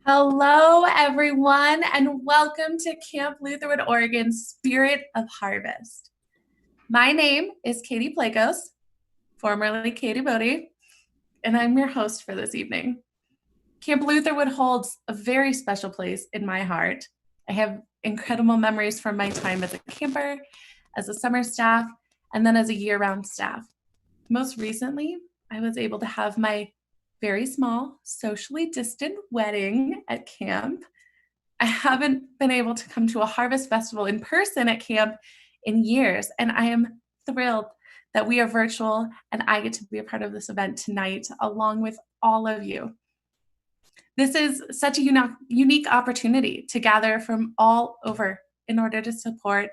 Hello, everyone, and welcome to Camp Lutherwood, Oregon's Spirit of Harvest. My name is Katie Plakos, formerly Katie Bodie, and I'm your host for this evening. Camp Lutherwood holds a very special place in my heart. I have incredible memories from my time as a camper, as a summer staff, and then as a year-round staff. Most recently, I was able to have my very small, socially distant wedding at camp. I haven't been able to come to a harvest festival in person at camp in years, and I am thrilled that we are virtual and I get to be a part of this event tonight along with all of you. This is such a unique opportunity to gather from all over in order to support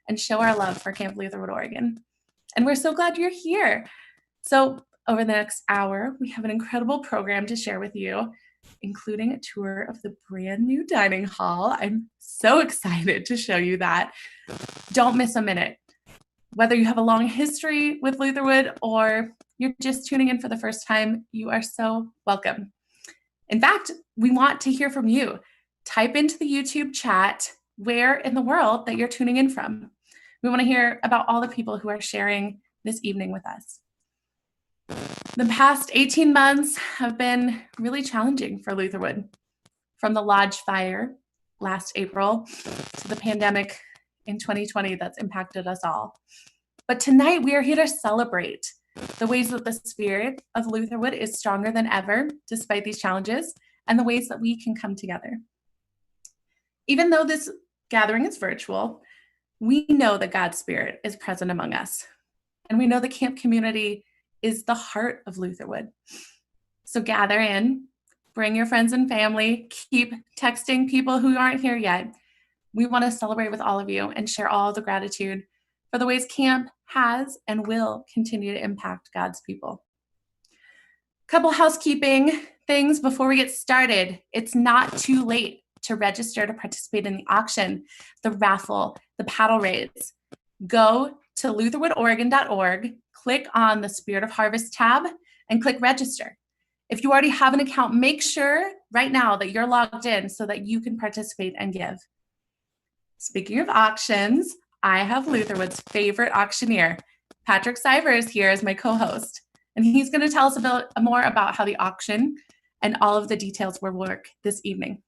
and show our love for Camp Lutherwood, Oregon. And we're so glad you're here. So over the next hour, we have an incredible program to share with you, including a tour of the brand new dining hall. I'm so excited to show you that. Don't miss a minute. Whether you have a long history with Lutherwood or you're just tuning in for the first time, you are so welcome. In fact, we want to hear from you. Type into the YouTube chat where in the world that you're tuning in from. We want to hear about all the people who are sharing this evening with us. The past 18 months have been really challenging for Lutherwood, from the lodge fire last April to the pandemic in 2020 that's impacted us all. But tonight we are here to celebrate the ways that the spirit of Lutherwood is stronger than ever despite these challenges and the ways that we can come together. Even though this gathering is virtual, we know that God's spirit is present among us. And we know the camp community is the heart of Lutherwood. So gather in, bring your friends and family, keep texting people who aren't here yet. We want to celebrate with all of you and share all the gratitude for the ways camp has and will continue to impact God's people. Couple housekeeping things before we get started. It's not too late to register to participate in the auction, the raffle, the paddle race. Go to lutherwoodoregon.org, click on the Spirit of Harvest tab, and click register. If you already have an account, make sure right now that you're logged in so that you can participate and give. Speaking of auctions, I have Lutherwood's favorite auctioneer, Patrick Siver, is here as my co-host, and he's going to tell us more about how the auction and all of the details will work this evening.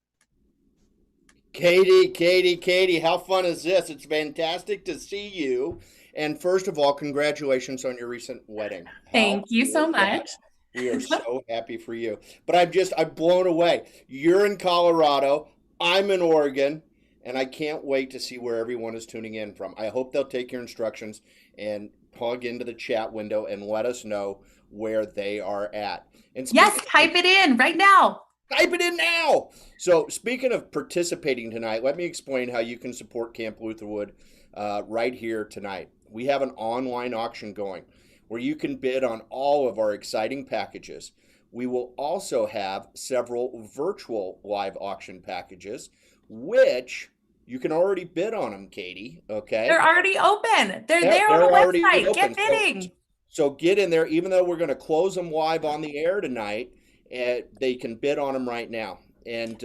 Katie, how fun is this? It's fantastic to see you. And first of all, congratulations on your recent wedding. Thank you so much. We are so happy for you. But I'm blown away. You're in Colorado, I'm in Oregon, and I can't wait to see where everyone is tuning in from. I hope they'll take your instructions and plug into the chat window and let us know where they are at. And yes, type it in right now. Type it in now. So speaking of participating tonight, let me explain how you can support Camp Lutherwood right here tonight. We have an online auction going where you can bid on all of our exciting packages. We will also have several virtual live auction packages, which you can already bid on them, Katie. Okay. They're already open. They're there on the website. Get bidding. So get in there, even though we're going to close them live on the air tonight. They can bid on them right now, and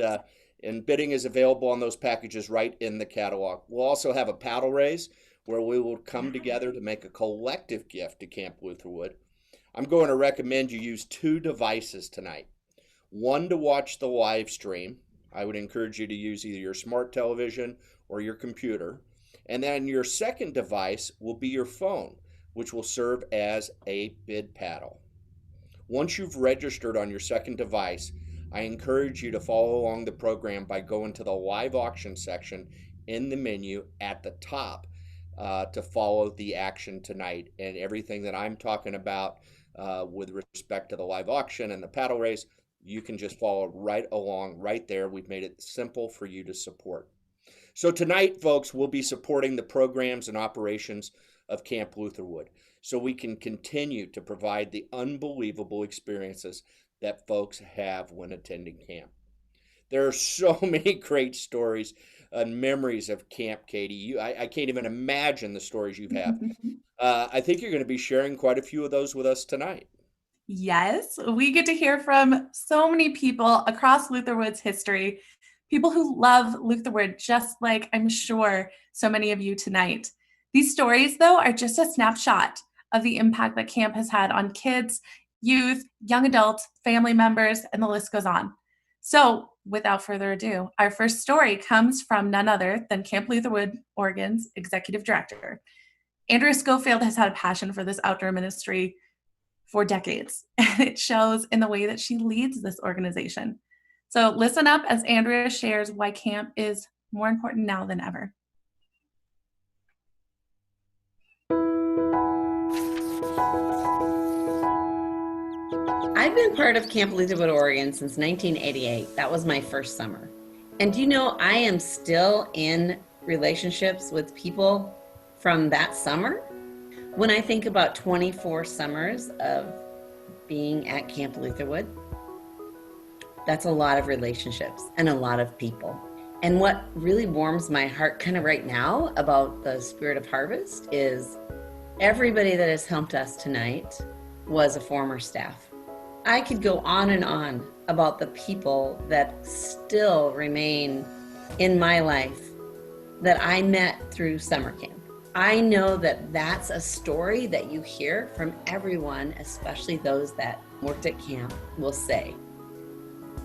bidding is available on those packages right in the catalog. We'll also have a paddle raise where we will come together to make a collective gift to Camp Lutherwood. I'm going to recommend you use two devices tonight. One to watch the live stream. I would encourage you to use either your smart television or your computer. And then your second device will be your phone, which will serve as a bid paddle. Once you've registered on your second device, I encourage you to follow along the program by going to the live auction section in the menu at the top to follow the action tonight. And everything that I'm talking about with respect to the live auction and the paddle race, you can just follow right along right there. We've made it simple for you to support. So tonight, folks, we'll be supporting the programs and operations of Camp Lutherwood, so we can continue to provide the unbelievable experiences that folks have when attending camp. There are so many great stories and memories of camp, Katie. I can't even imagine the stories you have. I think you're going to be sharing quite a few of those with us tonight. Yes, we get to hear from so many people across Lutherwood's history, people who love Lutherwood, just like I'm sure so many of you tonight. These stories, though, are just a snapshot of the impact that camp has had on kids, youth, young adults, family members, and the list goes on. So, without further ado, our first story comes from none other than Camp Lutherwood, Oregon's executive director. Andrea Schofield has had a passion for this outdoor ministry for decades, and it shows in the way that she leads this organization. So listen up as Andrea shares why camp is more important now than ever. I've been part of Camp Lutherwood, Oregon since 1988. That was my first summer. And you know, I am still in relationships with people from that summer. When I think about 24 summers of being at Camp Lutherwood, that's a lot of relationships and a lot of people. And what really warms my heart kind of right now about the Spirit of Harvest is everybody that has helped us tonight was a former staff. I could go on and on about the people that still remain in my life that I met through summer camp. I know that that's a story that you hear from everyone, especially those that worked at camp, will say.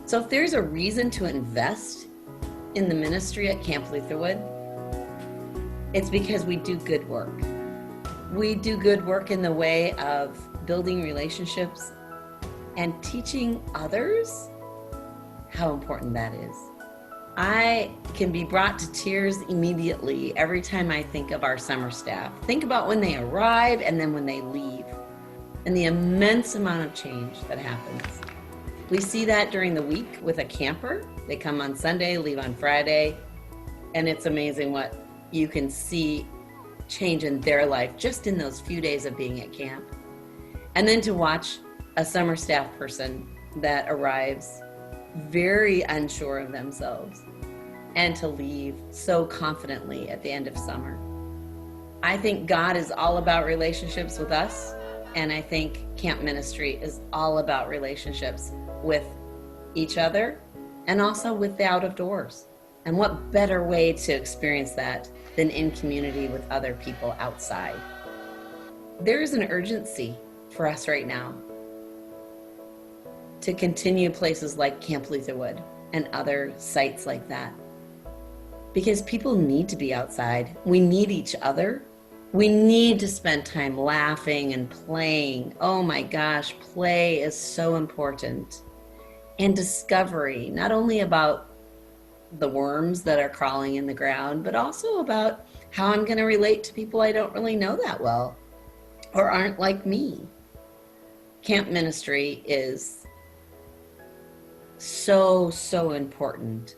So if there's a reason to invest in the ministry at Camp Lutherwood, it's because we do good work. We do good work in the way of building relationships and teaching others how important that is. I can be brought to tears immediately every time I think of our summer staff. Think about when they arrive and then when they leave, and the immense amount of change that happens. We see that during the week with a camper. They come on Sunday, leave on Friday, and it's amazing what you can see change in their life just in those few days of being at camp. And then to watch a summer staff person that arrives very unsure of themselves and to leave so confidently at the end of summer. I think God is all about relationships with us, and I think camp ministry is all about relationships with each other and also with the out of doors. And what better way to experience that than in community with other people outside? There is an urgency for us right now to continue places like Camp Lutherwood and other sites like that. Because people need to be outside. We need each other. We need to spend time laughing and playing. Oh my gosh, play is so important. And discovery, not only about the worms that are crawling in the ground, but also about how I'm going to relate to people I don't really know that well or aren't like me. Camp ministry is so important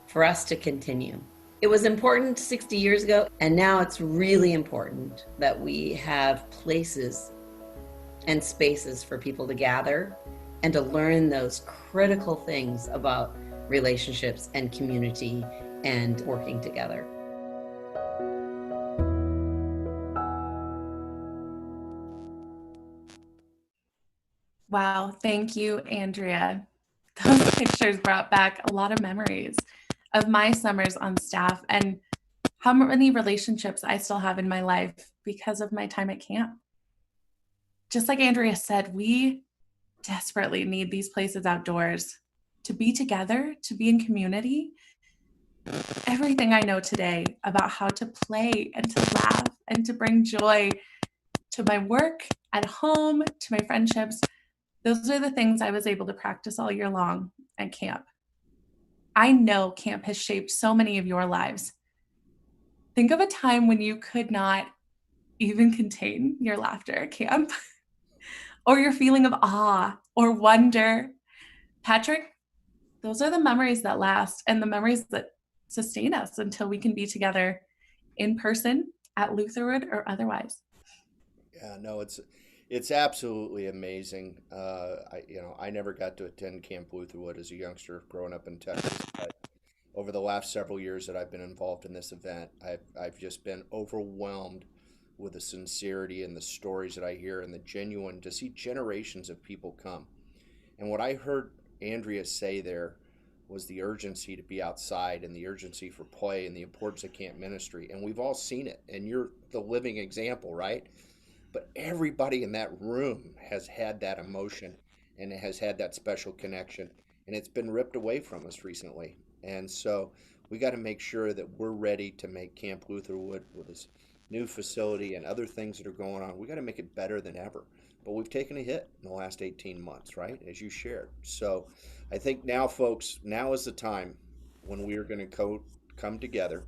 for us to continue. It was important 60 years ago, and now it's really important that we have places and spaces for people to gather and to learn those critical things about relationships and community and working together. Wow, thank you, Andrea. Those pictures brought back a lot of memories of my summers on staff and how many relationships I still have in my life because of my time at camp. Just like Andrea said, we desperately need these places outdoors to be together, to be in community. Everything I know today about how to play and to laugh and to bring joy to my work, at home, to my friendships, those are the things I was able to practice all year long at camp. I know camp has shaped so many of your lives. Think of a time when you could not even contain your laughter at camp or your feeling of awe or wonder. Patrick, those are the memories that last and the memories that sustain us until we can be together in person at Lutherwood or otherwise. Yeah, no, it's absolutely amazing. I never got to attend Camp Lutherwood as a youngster growing up in Texas, but over the last several years that I've been involved in this event, I've just been overwhelmed with the sincerity and the stories that I hear and the genuine, to see generations of people come. And what I heard Andrea say there was the urgency to be outside and the urgency for play and the importance of camp ministry. And we've all seen it, and you're the living example, right? But everybody in that room has had that emotion and has had that special connection, and it's been ripped away from us recently. And so we got to make sure that we're ready to make Camp Lutherwood, with this new facility and other things that are going on, we got to make it better than ever. But we've taken a hit in the last 18 months, right? As you shared. So I think now, folks, now is the time when we are going to come together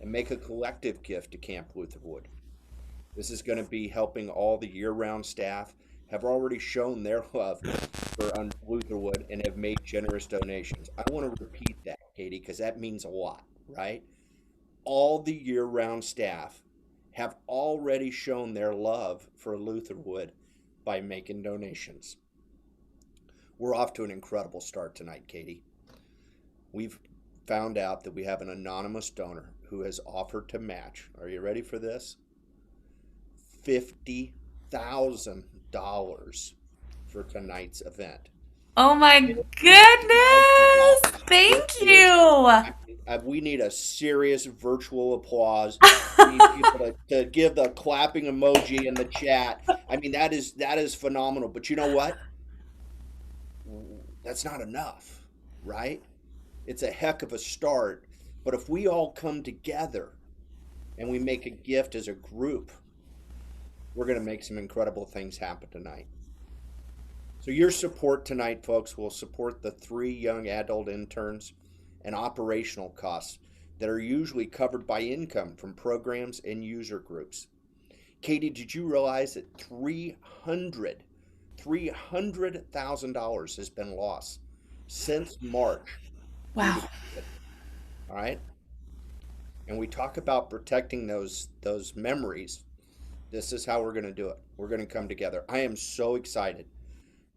and make a collective gift to Camp Lutherwood. This is going to be helping all the year-round staff have already shown their love for Lutherwood and have made generous donations. I want to repeat that, Katie, because that means a lot, right? All the year-round staff have already shown their love for Lutherwood by making donations. We're off to an incredible start tonight, Katie. We've found out that we have an anonymous donor who has offered to match, are you ready for this? $50,000 for tonight's event. Oh my goodness! Thank you. We need a serious virtual applause. We need people to give the clapping emoji in the chat. I mean, that is phenomenal. But you know what? That's not enough, right? It's a heck of a start. But if we all come together and we make a gift as a group, we're going to make some incredible things happen tonight. So your support tonight, folks, will support the 3 young adult interns and operational costs that are usually covered by income from programs and user groups. Katie, did you realize that $300,000 has been lost since March? Wow. All right. And we talk about protecting those memories. This is how we're going to do it. We're going to come together. I am so excited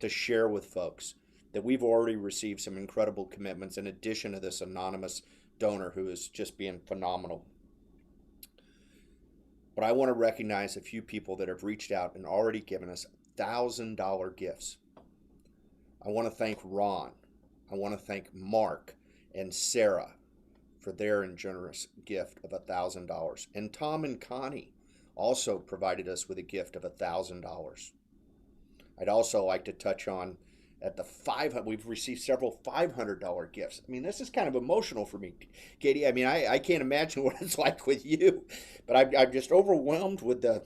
to share with folks that we've already received some incredible commitments in addition to this anonymous donor who is just being phenomenal. But I want to recognize a few people that have reached out and already given us $1,000 gifts. I want to thank Ron. I want to thank Mark and Sarah for their generous gift of $1,000. And Tom and Connie also provided us with a gift of $1,000. I'd also like to touch on at the we've received several $500 gifts. I mean, this is kind of emotional for me, Katie. I mean, I can't imagine what it's like with you, but I'm just overwhelmed with the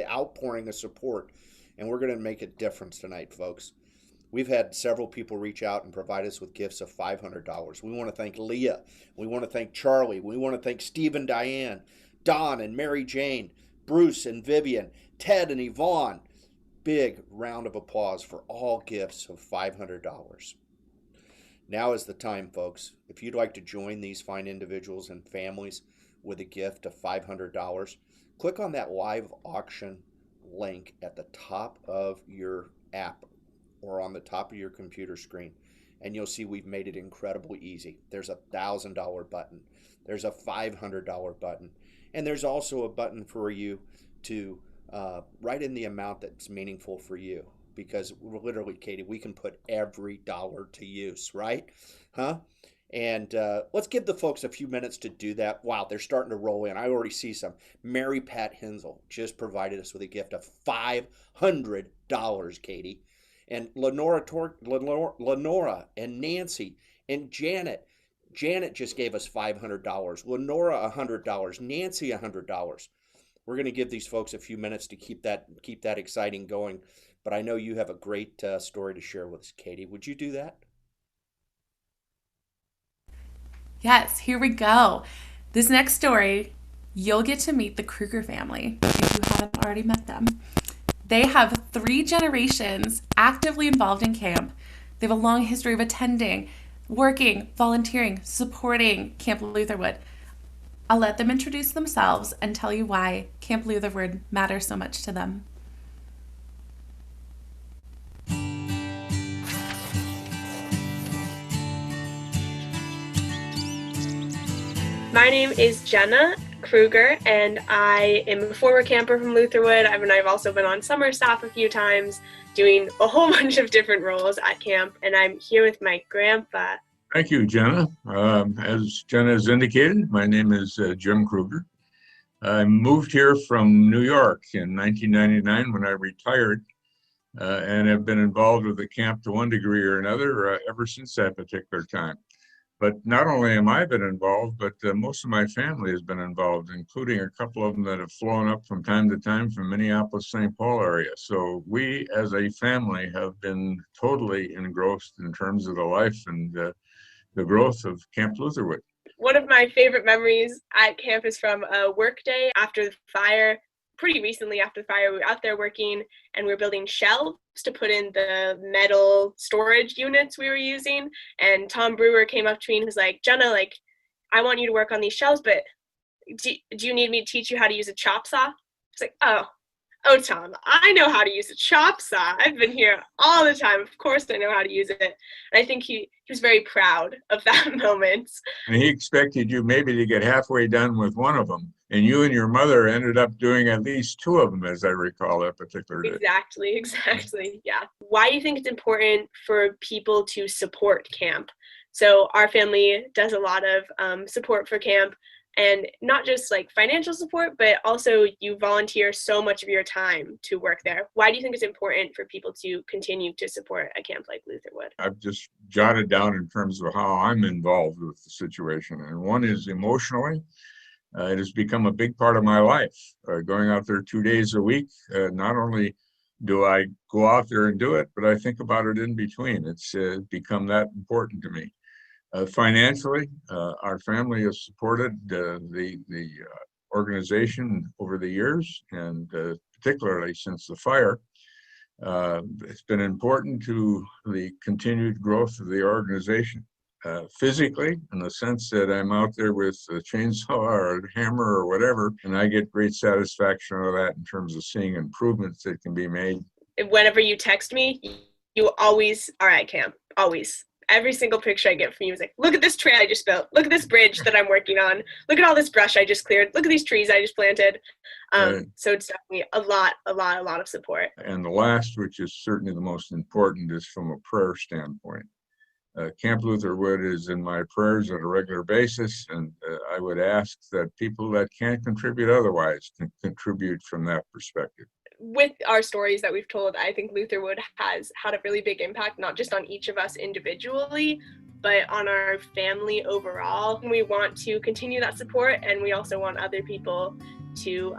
outpouring of support, and we're going to make a difference tonight, folks. We've had several people reach out and provide us with gifts of $500. We want to thank Leah. We want to thank Charlie. We want to thank Steve and Diane, Don and Mary Jane, Bruce and Vivian, Ted and Yvonne. Big round of applause for all gifts of $500. Now is the time, folks. If you'd like to join these fine individuals and families with a gift of $500, click on that live auction link at the top of your app or on the top of your computer screen, and you'll see we've made it incredibly easy. There's a $1,000 button. There's a $500 button. And there's also a button for you to write in the amount that's meaningful for you, because literally, Katie, we can put every dollar to use, right? And let's give the folks a few minutes to do that. Wow, they're starting to roll in. I already see some. Mary Pat Hensel just provided us with a gift of $500, Katie. And Lenora and Nancy and Janet. Janet just gave us $500. Lenora $100. Nancy $100. We're going to give these folks a few minutes to keep that exciting going. But I know you have a great story to share with us, Katie. Would you do that? Yes, here we go. This next story, you'll get to meet the Krueger family if you haven't already met them. They have 3 generations actively involved in camp. They have a long history of attending, working, volunteering, supporting Camp Lutherwood. I'll let them introduce themselves and tell you why Camp Lutherwood matters so much to them. My name is Jenna Krueger, and I am a former camper from Lutherwood. I've also been on summer staff a few times, doing a whole bunch of different roles at camp, and I'm here with my grandpa. Thank you, Jenna. As Jenna has indicated, my name is Jim Krueger. I moved here from New York in 1999 when I retired, and have been involved with the camp to one degree or another ever since that particular time. But not only am I been involved, but most of my family has been involved, including a couple of them that have flown up from time to time from Minneapolis, St. Paul area. So we as a family have been totally engrossed in terms of the life and the growth of Camp Lutherwood. One of my favorite memories at camp is from a work day after the fire. Pretty recently after the fire, we were out there working and we were building shelves to put in the metal storage units we were using. And Tom Brewer came up to me and was like, Jenna, I want you to work on these shelves, but do you need me to teach you how to use a chop saw? It's like, oh, Tom, I know how to use a chop saw. I've been here all the time. Of course I know how to use it. And I think he was very proud of that moment. And he expected you maybe to get halfway done with one of them. And you and your mother ended up doing at least two of them, as I recall that particular day. Exactly. Yeah. Why do you think it's important for people to support camp? So our family does a lot of support for camp. And not just financial support, but also you volunteer so much of your time to work there. Why do you think it's important for people to continue to support a camp like Lutherwood? I've just jotted down in terms of how I'm involved with the situation. And one is emotionally. It has become a big part of my life. Going out there 2 days a week, not only do I go out there and do it, but I think about it in between. It's become that important to me. Financially, our family has supported the organization over the years, and particularly since the fire. It's been important to the continued growth of the organization. Physically, in the sense that I'm out there with a chainsaw or a hammer or whatever, and I get great satisfaction out of that in terms of seeing improvements that can be made. Whenever you text me, you always are at camp, always. Every single picture I get from you is like, look at this trail I just built. Look at this bridge that I'm working on. Look at all this brush I just cleared. Look at these trees I just planted. Right. So it's definitely a lot of support. And the last, which is certainly the most important, is from a prayer standpoint. Camp Lutherwood is in my prayers on a regular basis, and I would ask that people that can't contribute otherwise can contribute from that perspective. With our stories that we've told, I think Lutherwood has had a really big impact, not just on each of us individually, but on our family overall. We want to continue that support, and we also want other people to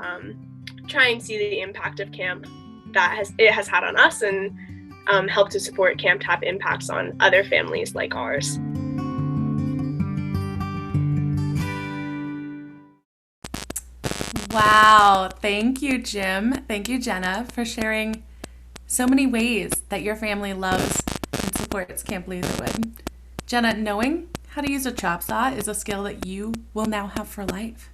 try and see the impact of camp that it has had on us, and help to support camp to have impacts on other families like ours. Wow. Thank you, Jim. Thank you, Jenna, for sharing so many ways that your family loves and supports Camp Lutherwood. Jenna, knowing how to use a chop saw is a skill that you will now have for life.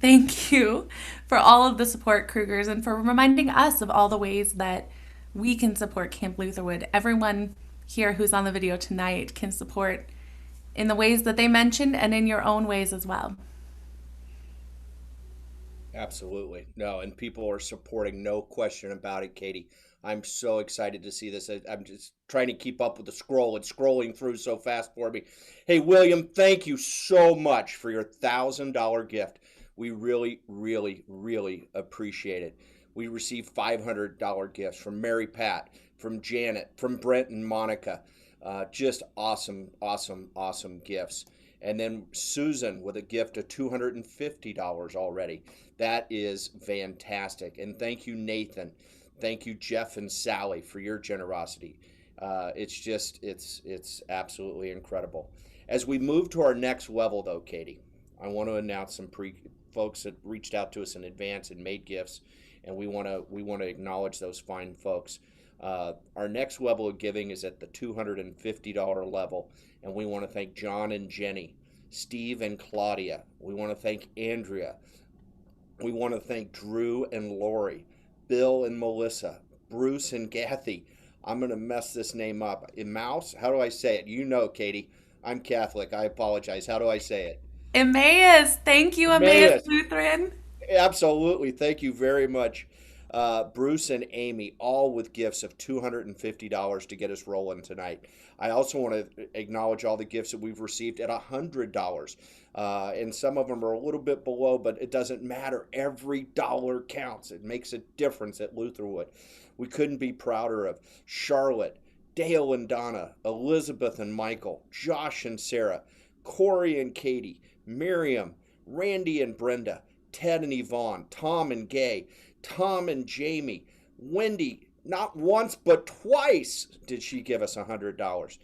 Thank you for all of the support, Krugers, and for reminding us of all the ways that we can support Camp Lutherwood. Everyone here who's on the video tonight can support in the ways that they mentioned and in your own ways as well. Absolutely. No, and people are supporting, no question about it, Katie. I'm so excited to see this. I'm just trying to keep up with the scroll. It's scrolling through so fast for me. Hey, William, thank you so much for your $1,000 gift. We really, really, really appreciate it. We received $500 gifts from Mary Pat, from Janet, from Brent and Monica. Just awesome, awesome, awesome gifts. And then Susan with a gift of $250 already. That is fantastic. And thank you, Nathan. Thank you, Jeff and Sally, for your generosity. It's absolutely incredible. As we move to our next level, though, Katie, I want to announce some folks that reached out to us in advance and made gifts, and we want to acknowledge those fine folks. Our next level of giving is at the $250 level, and we want to thank John and Jenny, Steve and Claudia. We want to thank Andrea. We want to thank Drew and Lori, Bill and Melissa, Bruce and Kathy. I'm going to mess this name up. Mouse? How do I say it? You know, Katie, I'm Catholic. I apologize. How do I say it? Emmaus. Thank you, Emmaus Lutheran. Absolutely. Thank you very much. Bruce and Amy, all with gifts of $250 to get us rolling tonight. I also want to acknowledge all the gifts that we've received at $100. And some of them are a little bit below, but it doesn't matter. Every dollar counts. It makes a difference at Lutherwood. We couldn't be prouder of Charlotte, Dale and Donna, Elizabeth and Michael, Josh and Sarah, Corey and Katie, Miriam, Randy and Brenda, Ted and Yvonne, Tom and Gay, Tom and Jamie, Wendy, not once but twice did she give us $100.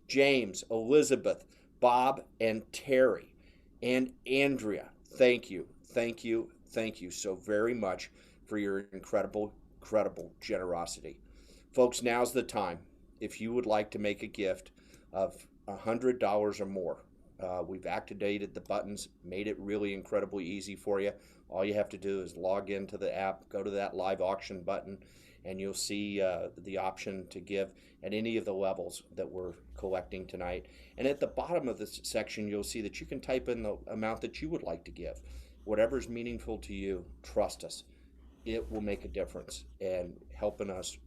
James, Elizabeth, Bob, and Terry, and Andrea, thank you, thank you, thank you so very much for your incredible generosity. Folks, now's the time. If you would like to make a gift of $100 or more, we've activated the buttons, made it really incredibly easy for you. All you have to do is log into the app, go to that live auction button, and you'll see the option to give at any of the levels that we're collecting tonight. And at the bottom of this section, you'll see that you can type in the amount that you would like to give. Whatever's meaningful to you, trust us, it will make a difference and helping us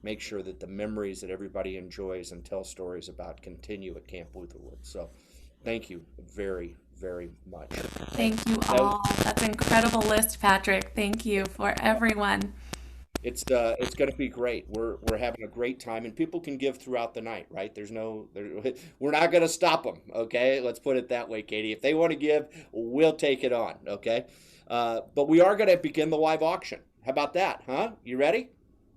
make sure that the memories that everybody enjoys and tells stories about continue at Camp Lutherwood. So thank you very, very much. Thank you all. That's an incredible list, Patrick. Thank you for everyone. It's going to be great. We're having a great time, and people can give throughout the night, right? We're not going to stop them. Okay, let's put it that way, Katie. If they want to give, we'll take it on. Okay, but we are going to begin the live auction. How about that? Huh? You ready?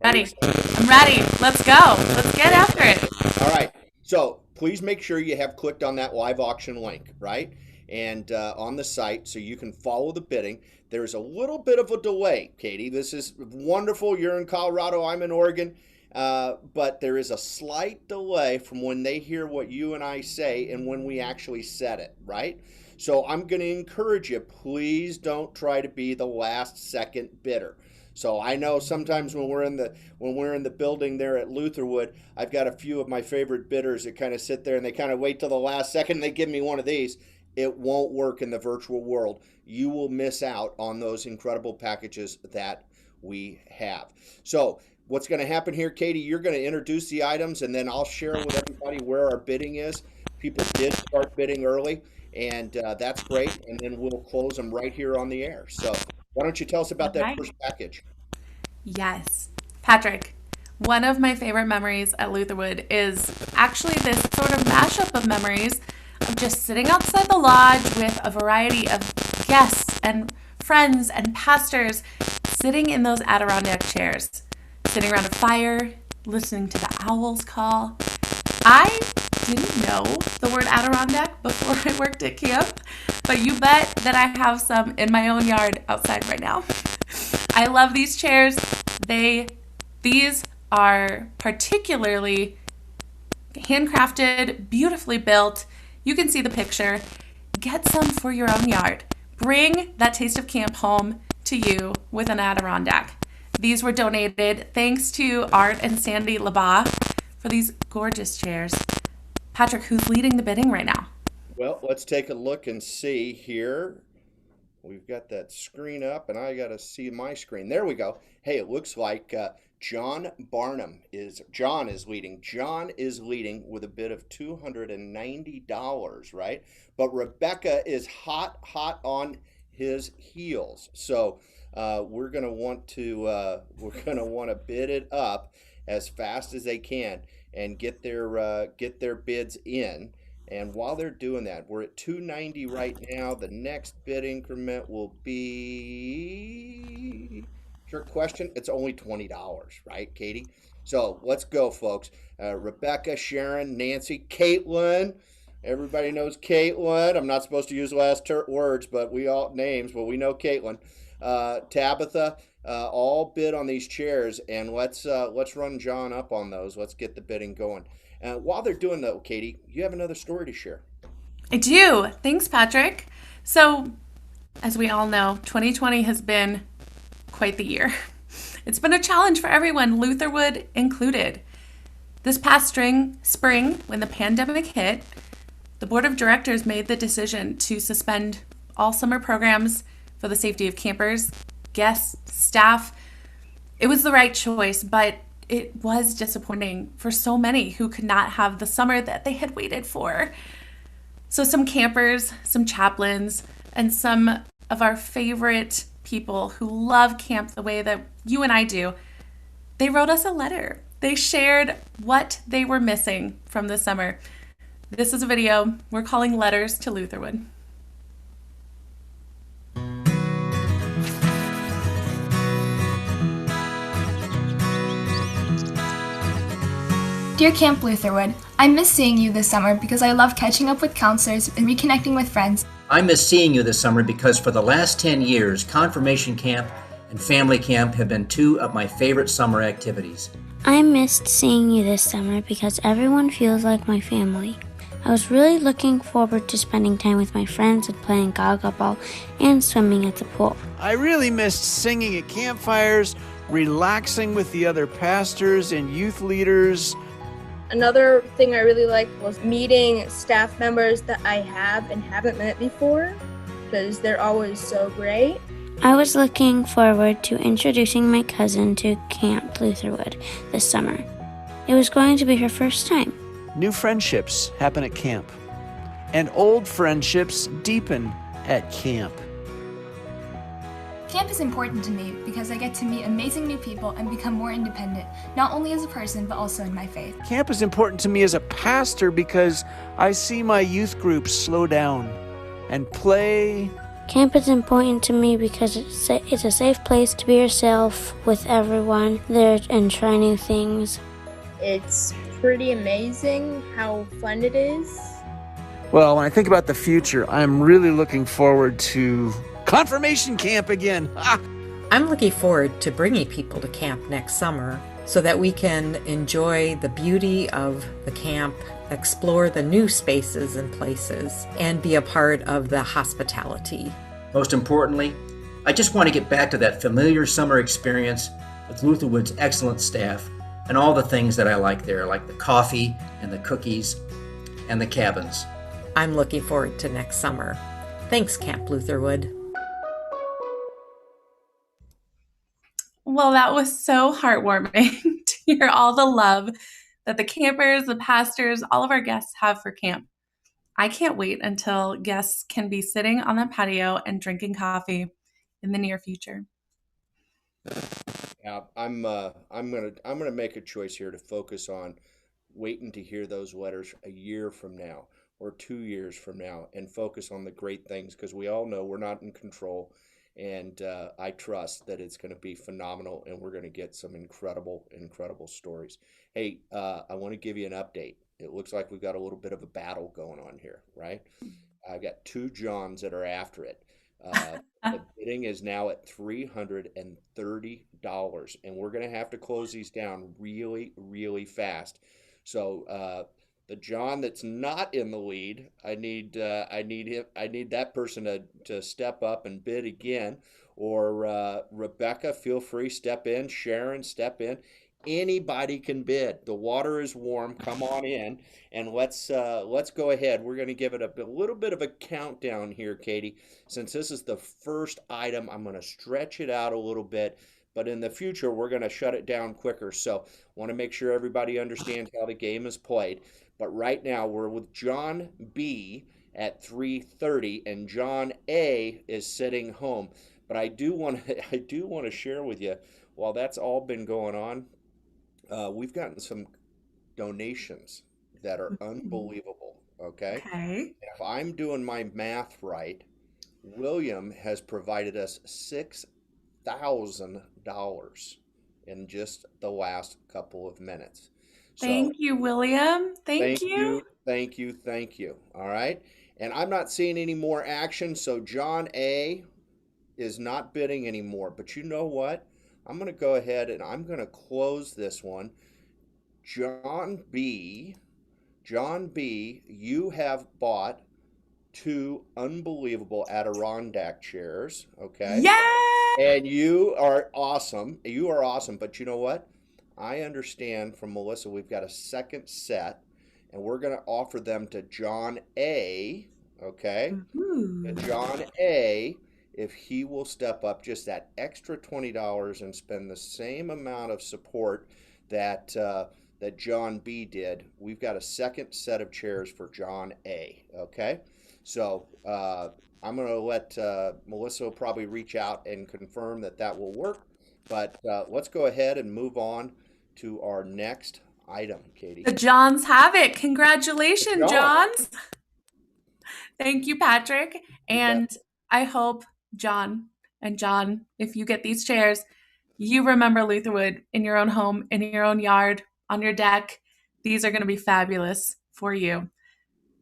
Ready. I'm ready. Let's go. Let's get after it. All right. So please make sure you have clicked on that live auction link, right? And on the site so you can follow the bidding. There's a little bit of a delay, Katie. This is wonderful. You're in Colorado. I'm in Oregon. But there is a slight delay from when they hear what you and I say and when we actually set it, right? So I'm going to encourage you, please don't try to be the last second bidder. So I know sometimes when we're in the building there at Lutherwood, I've got a few of my favorite bidders that kind of sit there and they kind of wait till the last second and they give me one of these. It won't work in the virtual world. You will miss out on those incredible packages that we have. So what's going to happen here, Katie, you're going to introduce the items and then I'll share with everybody where our bidding is. People did start bidding early and that's great. And then we'll close them right here on the air. So why don't you tell us about that first package? Yes. Patrick, one of my favorite memories at Lutherwood is actually this sort of mashup of memories of just sitting outside the lodge with a variety of guests and friends and pastors sitting in those Adirondack chairs, sitting around a fire, listening to the owls call. I didn't know the word Adirondack before I worked at camp, but you bet that I have some in my own yard outside right now. I love these chairs. These are particularly handcrafted, beautifully built. You can see the picture. Get some for your own yard. Bring that taste of camp home to you with an Adirondack. These were donated thanks to Art and Sandy LaBaugh for these gorgeous chairs. Patrick, who's leading the bidding right now? Well, let's take a look and see here. We've got that screen up, and I got to see my screen. There we go. Hey, it looks like John is leading. John is leading with a bid of $290, right? But Rebecca is hot on his heels. So we're gonna want to bid it up as fast as they can and get their bids in. And while they're doing that, we're at $290 right now. The next bid increment will be, trick question, it's only $20, right, Katie? So let's go, folks. Rebecca, Sharon, Nancy, Caitlin. Everybody knows Caitlin. I'm not supposed to use last words, but we know Caitlin. Tabitha, all bid on these chairs, and let's run John up on those. Let's get the bidding going. While they're doing that, Katie, you have another story to share. I do. Thanks, Patrick. So, as we all know, 2020 has been quite the year. It's been a challenge for everyone, Lutherwood included. This past spring, when the pandemic hit, the board of directors made the decision to suspend all summer programs for the safety of campers, guests, staff. It was the right choice, but it was disappointing for so many who could not have the summer that they had waited for. So some campers, some chaplains, and some of our favorite people who love camp the way that you and I do, they wrote us a letter. They shared what they were missing from the summer. This is a video we're calling Letters to Lutherwood. Dear Camp Lutherwood, I miss seeing you this summer because I love catching up with counselors and reconnecting with friends. I miss seeing you this summer because for the last 10 years, confirmation camp and family camp have been two of my favorite summer activities. I missed seeing you this summer because everyone feels like my family. I was really looking forward to spending time with my friends and playing gaga ball and swimming at the pool. I really missed singing at campfires, relaxing with the other pastors and youth leaders. Another thing I really liked was meeting staff members that I have and haven't met before, because they're always so great. I was looking forward to introducing my cousin to Camp Lutherwood this summer. It was going to be her first time. New friendships happen at camp, and old friendships deepen at camp. Camp is important to me because I get to meet amazing new people and become more independent, not only as a person, but also in my faith. Camp is important to me as a pastor because I see my youth groups slow down and play. Camp is important to me because it's a safe place to be yourself with everyone there and try new things. It's pretty amazing how fun it is. Well, when I think about the future, I'm really looking forward to confirmation camp again. I'm looking forward to bringing people to camp next summer so that we can enjoy the beauty of the camp, explore the new spaces and places, and be a part of the hospitality. Most importantly, I just want to get back to that familiar summer experience with Lutherwood's excellent staff and all the things that I like there, like the coffee and the cookies and the cabins. I'm looking forward to next summer. Thanks, Camp Lutherwood. Well, that was so heartwarming to hear all the love that the campers, the pastors, all of our guests have for camp. I can't wait until guests can be sitting on the patio and drinking coffee in the near future. Yeah, I'm gonna make a choice here to focus on waiting to hear those letters a year from now or 2 years from now and focus on the great things, because we all know we're not in control. And I trust that it's going to be phenomenal, and we're going to get some incredible, incredible stories. Hey, I want to give you an update. It looks like we've got a little bit of a battle going on here, right? I've got two Johns that are after it. The bidding is now at $330, and we're going to have to close these down really, really fast. So the John that's not in the lead, I need that person to step up and bid again. Or Rebecca, feel free, step in. Sharon, step in. Anybody can bid. The water is warm. Come on in, and let's go ahead. We're going to give it a little bit of a countdown here, Katie. Since this is the first item, I'm going to stretch it out a little bit. But in the future, we're going to shut it down quicker. So want to make sure everybody understands how the game is played. But right now, we're with John B at 3:30, and John A is sitting home. But I do want to share with you, while that's all been going on, we've gotten some donations that are unbelievable. Okay. If I'm doing my math right, William has provided us $6,000 in just the last couple of minutes. So, thank you, William. Thank you. Thank you. All right. And I'm not seeing any more action. So John A is not bidding anymore. But you know what? I'm going to go ahead and I'm going to close this one. John B, you have bought two unbelievable Adirondack chairs. Okay. Yeah. And you are awesome. You are awesome. But you know what? I understand from Melissa, we've got a second set, and we're going to offer them to John A. Okay? To John A. If he will step up just that extra $20 and spend the same amount of support that that John B did, we've got a second set of chairs for John A. Okay, so I'm going to let Melissa probably reach out and confirm that that will work. But let's go ahead and move on to our next item, Katie. The Johns have it. Congratulations, John. Johns. Thank you, Patrick. And I hope, John, if you get these chairs, you remember Lutherwood in your own home, in your own yard, on your deck. These are going to be fabulous for you.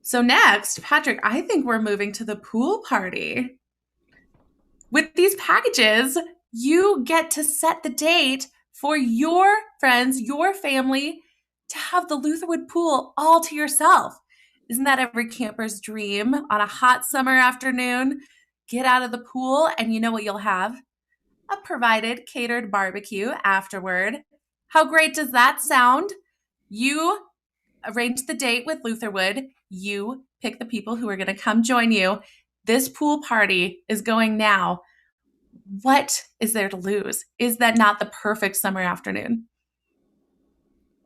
So next, Patrick, I think we're moving to the pool party. With these packages, you get to set the date for your friends, your family, to have the Lutherwood pool all to yourself. Isn't that every camper's dream on a hot summer afternoon? Get out of the pool, and you know what you'll have? A provided catered barbecue afterward. How great does that sound? You arrange the date with Lutherwood. You pick the people who are going to come join you. This pool party is going now. What is there to lose? Is that not the perfect summer afternoon?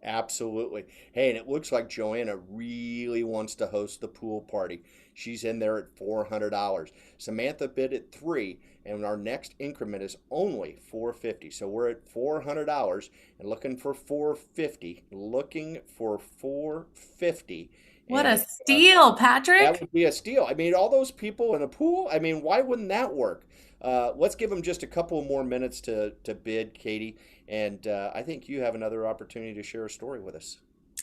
Absolutely. Hey, and it looks like Joanna really wants to host the pool party. She's in there at $400. Samantha bid at $300, and our next increment is only $450. So we're at $400 and looking for $450. Looking for $450. What a steal, Patrick. That would be a steal. I mean, all those people in a pool, I mean, why wouldn't that work? Let's give them just a couple more minutes to bid, Katie. And I think you have another opportunity to share a story with us.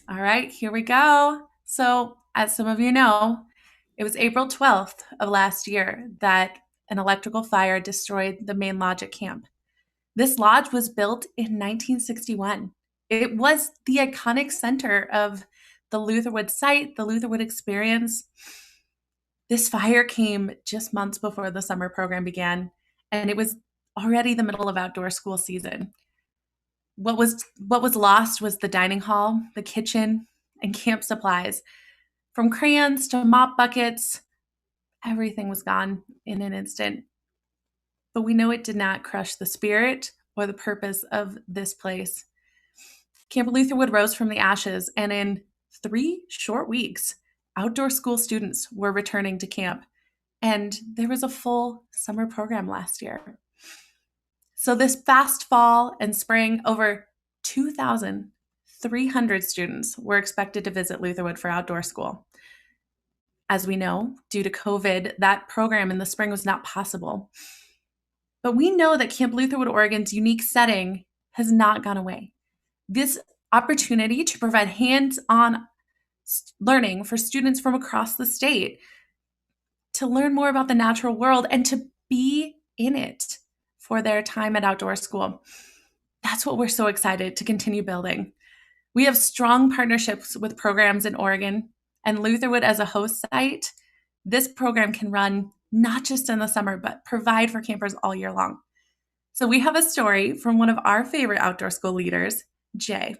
All right, here we go. So, as some of you know, it was April 12th of last year that an electrical fire destroyed the main lodge at camp. This lodge was built in 1961. It was the iconic center of the Lutherwood site, the Lutherwood experience. This fire came just months before the summer program began, and it was already the middle of outdoor school season. What was lost was the dining hall, the kitchen, and camp supplies. From crayons to mop buckets, everything was gone in an instant. But we know it did not crush the spirit or the purpose of this place. Camp Lutherwood rose from the ashes, and in 3 short weeks, outdoor school students were returning to camp, and there was a full summer program last year. So this fast fall and spring, over 2,300 students were expected to visit Lutherwood for outdoor school. As we know, due to COVID, that program in the spring was not possible. But we know that Camp Lutherwood Oregon's unique setting has not gone away. This opportunity to provide hands-on learning for students from across the state to learn more about the natural world and to be in it for their time at outdoor school. That's what we're so excited to continue building. We have strong partnerships with programs in Oregon, and Lutherwood as a host site, this program can run not just in the summer, but provide for campers all year long. So we have a story from one of our favorite outdoor school leaders, Jay.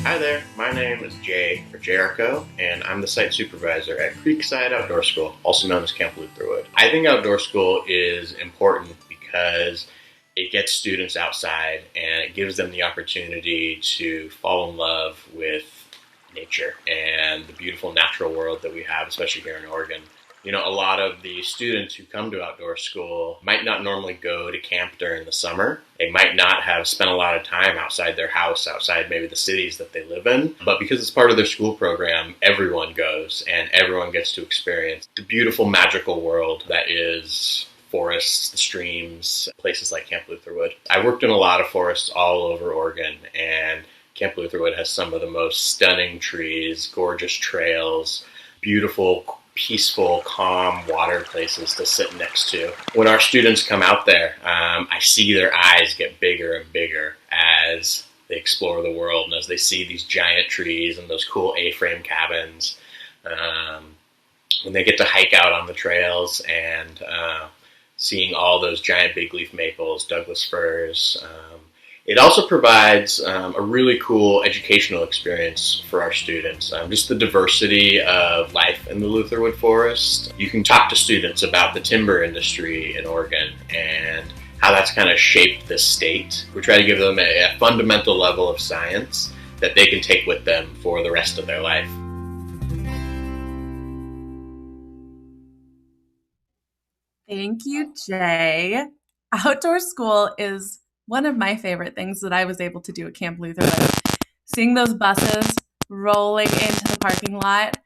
Hi there, my name is Jay, or Jericho, and I'm the site supervisor at Creekside Outdoor School, also known as Camp Lutherwood. I think outdoor school is important because it gets students outside and it gives them the opportunity to fall in love with nature and the beautiful natural world that we have, especially here in Oregon. You know, a lot of the students who come to outdoor school might not normally go to camp during the summer. They might not have spent a lot of time outside their house, outside maybe the cities that they live in. But because it's part of their school program, everyone goes and everyone gets to experience the beautiful, magical world that is forests, streams, places like Camp Lutherwood. I worked in a lot of forests all over Oregon, and Camp Lutherwood has some of the most stunning trees, gorgeous trails, beautiful, peaceful, calm water places to sit next to. When our students come out there, I see their eyes get bigger and bigger as they explore the world and as they see these giant trees and those cool A-frame cabins. when they get to hike out on the trails and seeing all those giant big leaf maples, Douglas firs. It also provides a really cool educational experience for our students. Just the diversity of life in the Lutherwood Forest. You can talk to students about the timber industry in Oregon and how that's kind of shaped the state. We try to give them a fundamental level of science that they can take with them for the rest of their life. Thank you, Jay. Outdoor school is one of my favorite things that I was able to do at Camp Lutherwood. Seeing those buses rolling into the parking lot,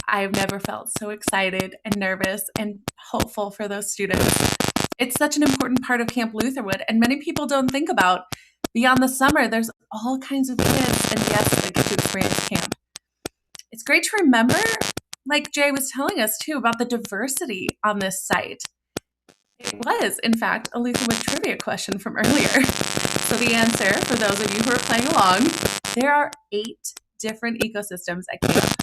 I've never felt so excited and nervous and hopeful for those students. It's such an important part of Camp Lutherwood, and many people don't think about beyond the summer, there's all kinds of kids and guests that get to experience camp. It's great to remember, like Jay was telling us too, about the diversity on this site. It was, in fact, a Lutherwood trivia question from earlier. So the answer, for those of you who are playing along, there are 8 different ecosystems at camp.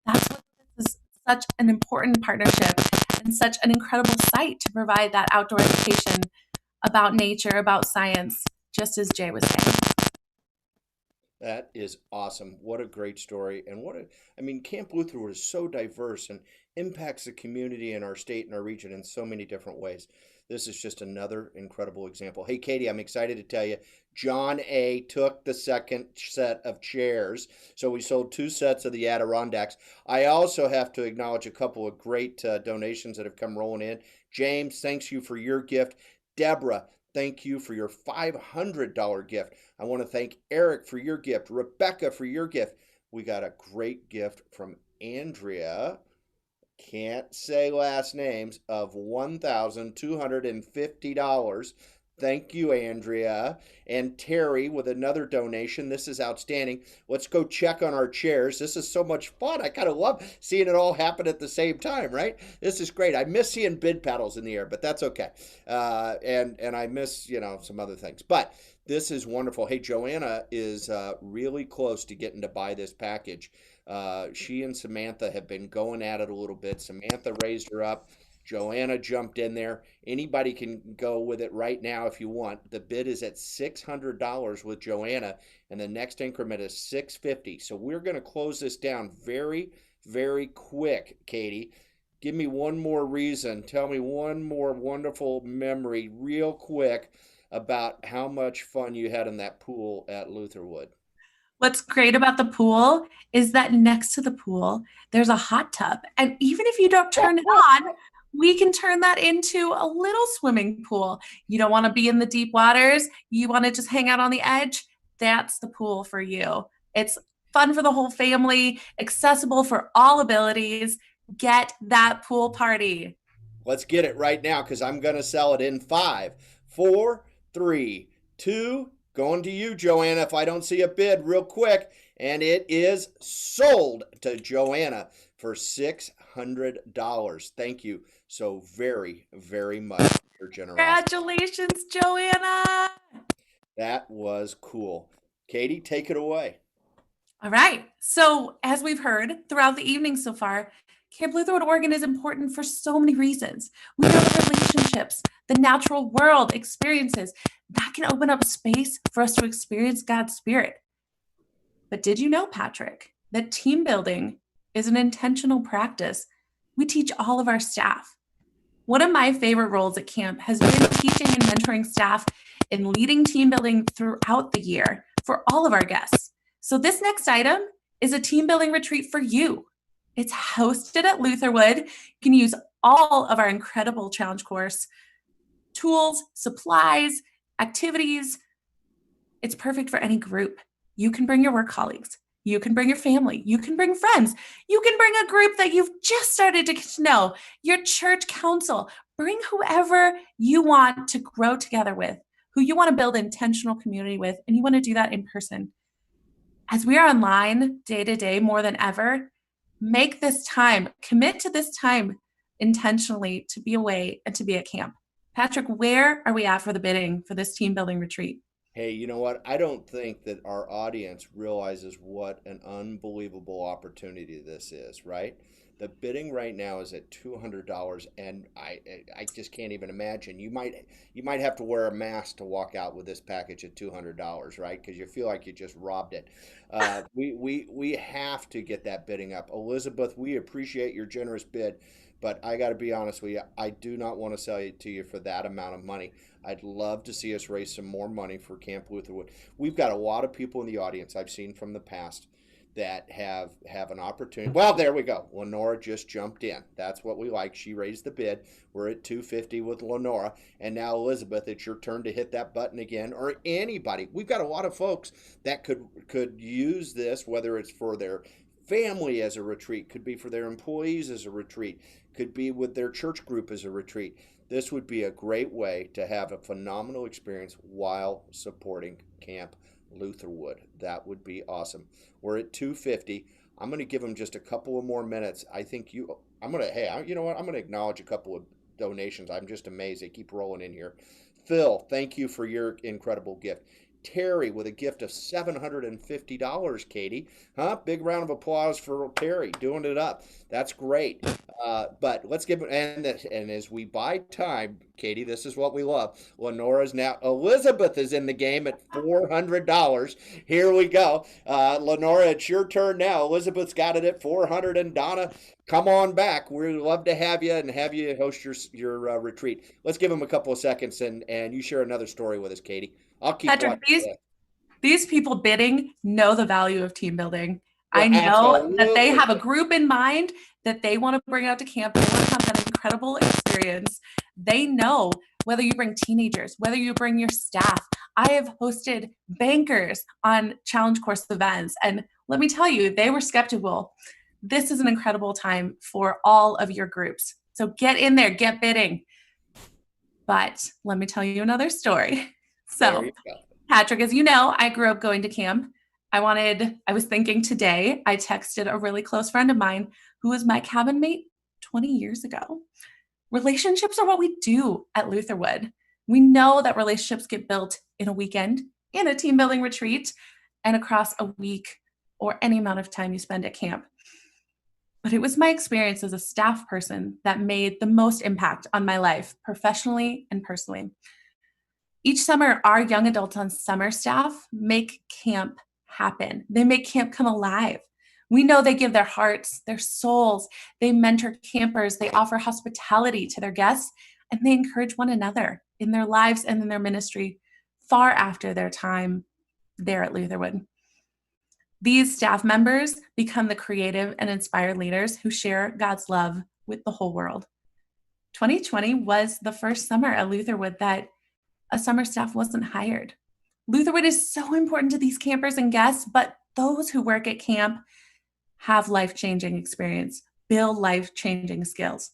That's what this is, such an important partnership and such an incredible site to provide that outdoor education about nature, about science, just as Jay was saying. That is awesome. What a great story. And Camp Lutherwood is so diverse and impacts the community in our state and our region in so many different ways. This is just another incredible example. Hey, Katie, I'm excited to tell you, John A. took the second set of chairs. So we sold 2 sets of the Adirondacks. I also have to acknowledge a couple of great donations that have come rolling in. James, thanks you for your gift. Deborah, thank you for your $500 gift. I want to thank Eric for your gift. Rebecca for your gift. We got a great gift from Andrea, can't say last names, of $1,250. Thank you, Andrea. And Terry with another donation. This is outstanding. Let's go check on our chairs. This is so much fun. I kind of love seeing it all happen at the same time, right? This is great. I miss seeing bid paddles in the air, but that's okay. And I miss, some other things. But this is wonderful. Hey, Joanna is really close to getting to buy this package. She and Samantha have been going at it a little bit. Samantha raised her up. Joanna jumped in there. Anybody can go with it right now if you want. The bid is at $600 with Joanna, and the next increment is $650. So we're going to close this down very, very quick, Katie. Give me one more reason. Tell me one more wonderful memory real quick about how much fun you had in that pool at Lutherwood. What's great about the pool is that next to the pool, there's a hot tub. And even if you don't turn it on, we can turn that into a little swimming pool. You don't want to be in the deep waters. You want to just hang out on the edge. That's the pool for you. It's fun for the whole family, accessible for all abilities. Get that pool party. Let's get it right now because I'm going to sell it in 5, 4, 3, 2. Going to you, Joanna, if I don't see a bid real quick. And it is sold to Joanna for $600. Thank you so very, very much for your generosity. Congratulations, Joanna. That was cool. Katie, take it away. All right. So as we've heard throughout the evening so far, Camp Lutherwood, Oregon is important for so many reasons. We know relationships, the natural world, experiences that can open up space for us to experience God's Spirit. But did you know, Patrick, that team building is an intentional practice we teach all of our staff? One of my favorite roles at camp has been teaching and mentoring staff in leading team building throughout the year for all of our guests. So this next item is a team building retreat for you. It's hosted at Lutherwood. You can use all of our incredible challenge course tools, supplies, activities. It's perfect for any group. You can bring your work colleagues. You can bring your family. You can bring friends. You can bring a group that you've just started to get to know, your church council. Bring whoever you want to grow together with, who you want to build intentional community with, and you want to do that in person. As we are online day to day more than ever, make this time, commit to this time intentionally to be away and to be at camp. Patrick, where are we at for the bidding for this team building retreat? Hey, you know what? I don't think that our audience realizes what an unbelievable opportunity this is, right? The bidding right now is at $200, and I just can't even imagine. You might have to wear a mask to walk out with this package at $200, right? Because you feel like you just robbed it. We have to get that bidding up. Elizabeth, we appreciate your generous bid, but I got to be honest with you, I do not want to sell it to you for that amount of money. I'd love to see us raise some more money for Camp Lutherwood. We've got a lot of people in the audience I've seen from the past that have an opportunity. Well, there we go. Lenora just jumped in. That's what we like. She raised the bid. We're at $250 with Lenora. And now, Elizabeth, it's your turn to hit that button again, or anybody. We've got a lot of folks that could use this, whether it's for their family as a retreat, could be for their employees as a retreat, could be with their church group as a retreat. This would be a great way to have a phenomenal experience while supporting Camp Lutherwood. That would be awesome. We're at $250. I'm going to give them just a couple of more minutes. I think you know what? I'm going to acknowledge a couple of donations. I'm just amazed they keep rolling in here. Phil, thank you for your incredible gift. Terry with a gift of $750, Katie. Big round of applause for Terry doing it up. That's great. But let's give it, and as we buy time, Katie, this is what we love. Lenora's now, Elizabeth is in the game at $400. Here we go. Lenora, it's your turn now. Elizabeth's got it at $400, and Donna, come on back. We'd love to have you and have you host your retreat. Let's give them a couple of seconds, and you share another story with us, Katie. I'll keep Patrick, these people bidding know the value of team building. Well, I know absolutely. that they have a group in mind that they want to bring out to camp. They want to have that incredible experience. They know whether you bring teenagers, whether you bring your staff. I have hosted bankers on challenge course events, and let me tell you, they were skeptical. This is an incredible time for all of your groups. So get in there, get bidding. But let me tell you another story. So, Patrick, as you know, I grew up going to camp. I was thinking today, I texted a really close friend of mine who was my cabin mate 20 years ago. Relationships are what we do at Lutherwood. We know that relationships get built in a weekend, in a team building retreat, and across a week or any amount of time you spend at camp. But it was my experience as a staff person that made the most impact on my life, professionally and personally. Each summer, our young adults on summer staff make camp happen. They make camp come alive. We know they give their hearts, their souls, they mentor campers, they offer hospitality to their guests, and they encourage one another in their lives and in their ministry far after their time there at Lutherwood. These staff members become the creative and inspired leaders who share God's love with the whole world. 2020 was the first summer at Lutherwood that a summer staff wasn't hired. Lutherwood is so important to these campers and guests, but those who work at camp have life-changing experience, build life-changing skills.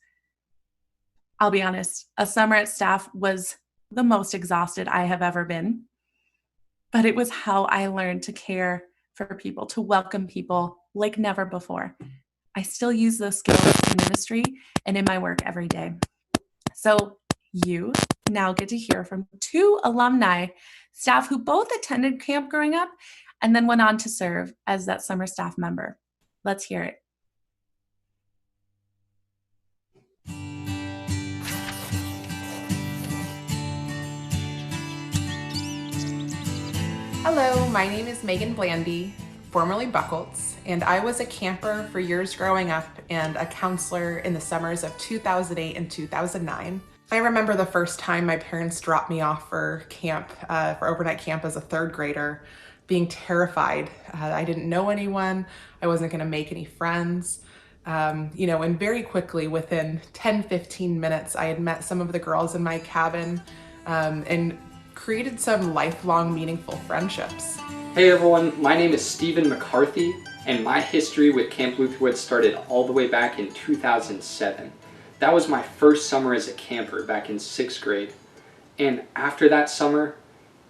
I'll be honest, a summer at staff was the most exhausted I have ever been, but it was how I learned to care for people, to welcome people like never before. I still use those skills in ministry and in my work every day. So you now get to hear from two alumni staff who both attended camp growing up and then went on to serve as that summer staff member. Let's hear it. Hello, my name is Megan Blandy, formerly Buckles, and I was a camper for years growing up and a counselor in the summers of 2008 and 2009. I remember the first time my parents dropped me off for camp, for overnight camp as a third grader, being terrified. I didn't know anyone. I wasn't going to make any friends. And very quickly, within 10-15 minutes, I had met some of the girls in my cabin and created some lifelong meaningful friendships. Hey everyone, my name is Stephen McCarthy, and my history with Camp Lutherwood started all the way back in 2007. That was my first summer as a camper back in 6th grade. And after that summer,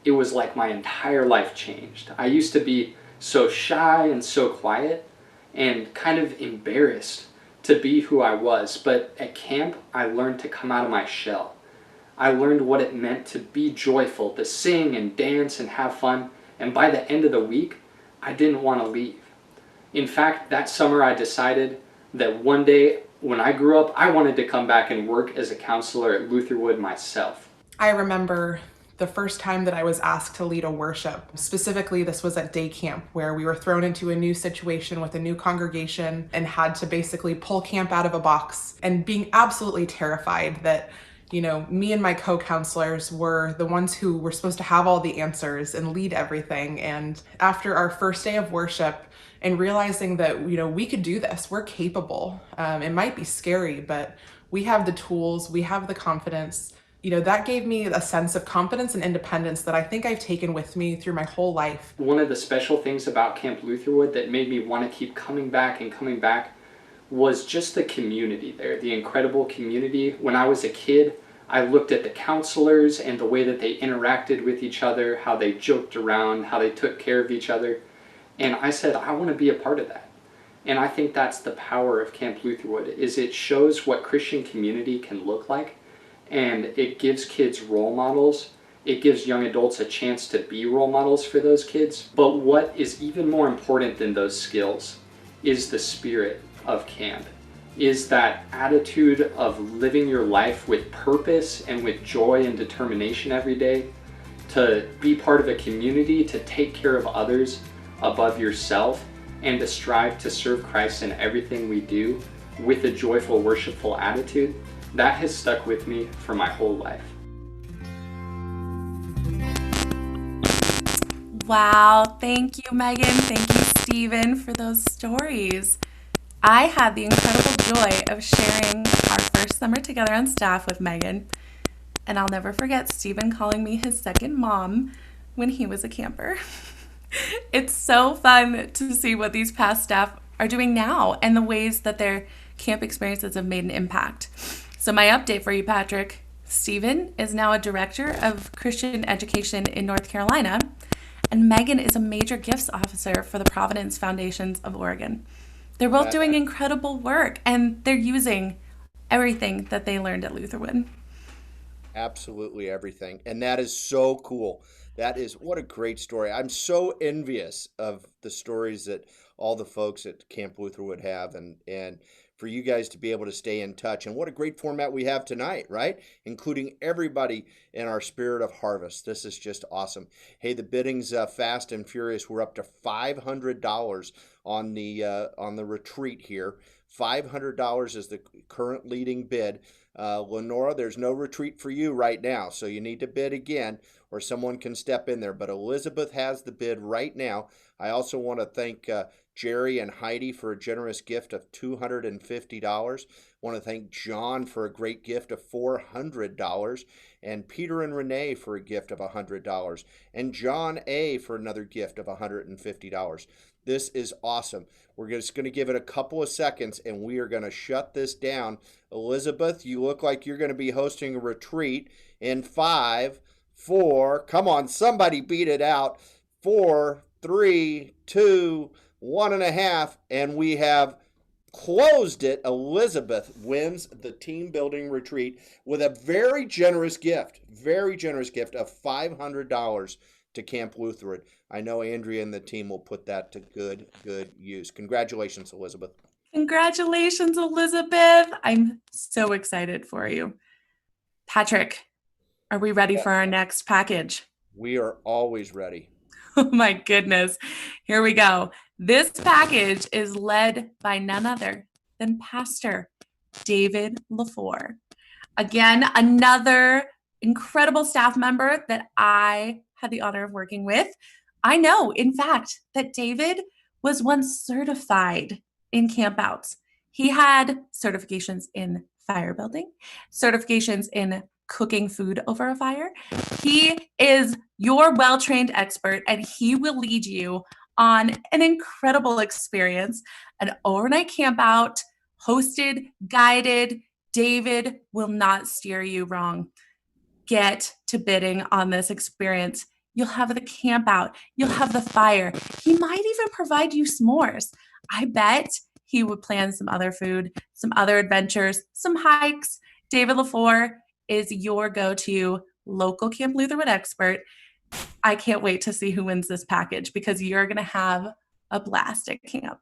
it was like my entire life changed. I used to be so shy and so quiet and kind of embarrassed to be who I was. But at camp, I learned to come out of my shell. I learned what it meant to be joyful, to sing and dance and have fun. And by the end of the week, I didn't want to leave. In fact, that summer I decided that one day when I grew up, I wanted to come back and work as a counselor at Lutherwood myself. I remember the first time that I was asked to lead a worship. Specifically, this was at day camp, where we were thrown into a new situation with a new congregation and had to basically pull camp out of a box, and being absolutely terrified that, you know, me and my co-counselors were the ones who were supposed to have all the answers and lead everything. And after our first day of worship, and realizing that, you know, we could do this, we're capable. It might be scary, but we have the tools, we have the confidence. You know, that gave me a sense of confidence and independence that I think I've taken with me through my whole life. One of the special things about Camp Lutherwood that made me want to keep coming back was just the community there, the incredible community. When I was a kid, I looked at the counselors and the way that they interacted with each other, how they joked around, how they took care of each other. And I said, I want to be a part of that. And I think that's the power of Camp Lutherwood, is it shows what Christian community can look like. And it gives kids role models. It gives young adults a chance to be role models for those kids. But what is even more important than those skills is the spirit of camp, is that attitude of living your life with purpose and with joy and determination every day, to be part of a community, to take care of others above yourself, and to strive to serve Christ in everything we do with a joyful, worshipful attitude. That has stuck with me for my whole life. Wow, thank you, Megan. Thank you, Stephen, for those stories. I had the incredible joy of sharing our first summer together on staff with Megan, and I'll never forget Stephen calling me his second mom when he was a camper. It's so fun to see what these past staff are doing now and the ways that their camp experiences have made an impact. So my update for you, Patrick: Stephen is now a director of Christian education in North Carolina, and Megan is a major gifts officer for the Providence Foundations of Oregon. They're both doing incredible work, and they're using everything that they learned at Lutherwood. Absolutely everything. And that is so cool. That is, what a great story. I'm so envious of the stories that all the folks at Camp Lutherwood have, and for you guys to be able to stay in touch. And what a great format we have tonight, right? Including everybody in our spirit of harvest. This is just awesome. Hey, the bidding's fast and furious. We're up to $500 on the retreat here. $500 is the current leading bid. Lenora, there's no retreat for you right now, so you need to bid again, or someone can step in there. But Elizabeth has the bid right now. I also want to thank Jerry and Heidi for a generous gift of $250. I want to thank John for a great gift of $400, and Peter and Renee for a gift of $100, and John A. for another gift of $150. This is awesome. We're just going to give it a couple of seconds, and we are going to shut this down. Elizabeth, you look like you're going to be hosting a retreat in 5, 4, come on, somebody beat it out. 4, 3, 2, 1.5, and we have closed it. Elizabeth wins the team building retreat with a very generous gift of $500 to Camp Lutherwood. I know Andrea and the team will put that to good use. Congratulations, Elizabeth. Congratulations, Elizabeth. I'm so excited for you. Patrick, are we ready for our next package? We are always ready. Oh my goodness. Here we go. This package is led by none other than Pastor David LaFour. Again, another incredible staff member that I had the honor of working with. I know, in fact, that David was once certified in campouts. He had certifications in fire building, certifications in cooking food over a fire. He is your well-trained expert, and he will lead you on an incredible experience, an overnight campout, hosted, guided. David will not steer you wrong. Get to bidding on this experience. You'll have the campout. You'll have the fire. He might even provide you s'mores. I bet he would plan some other food, some other adventures, some hikes. David LaFour is your go-to local Camp Lutherwood expert. I can't wait to see who wins this package, because you're going to have a blast at camp.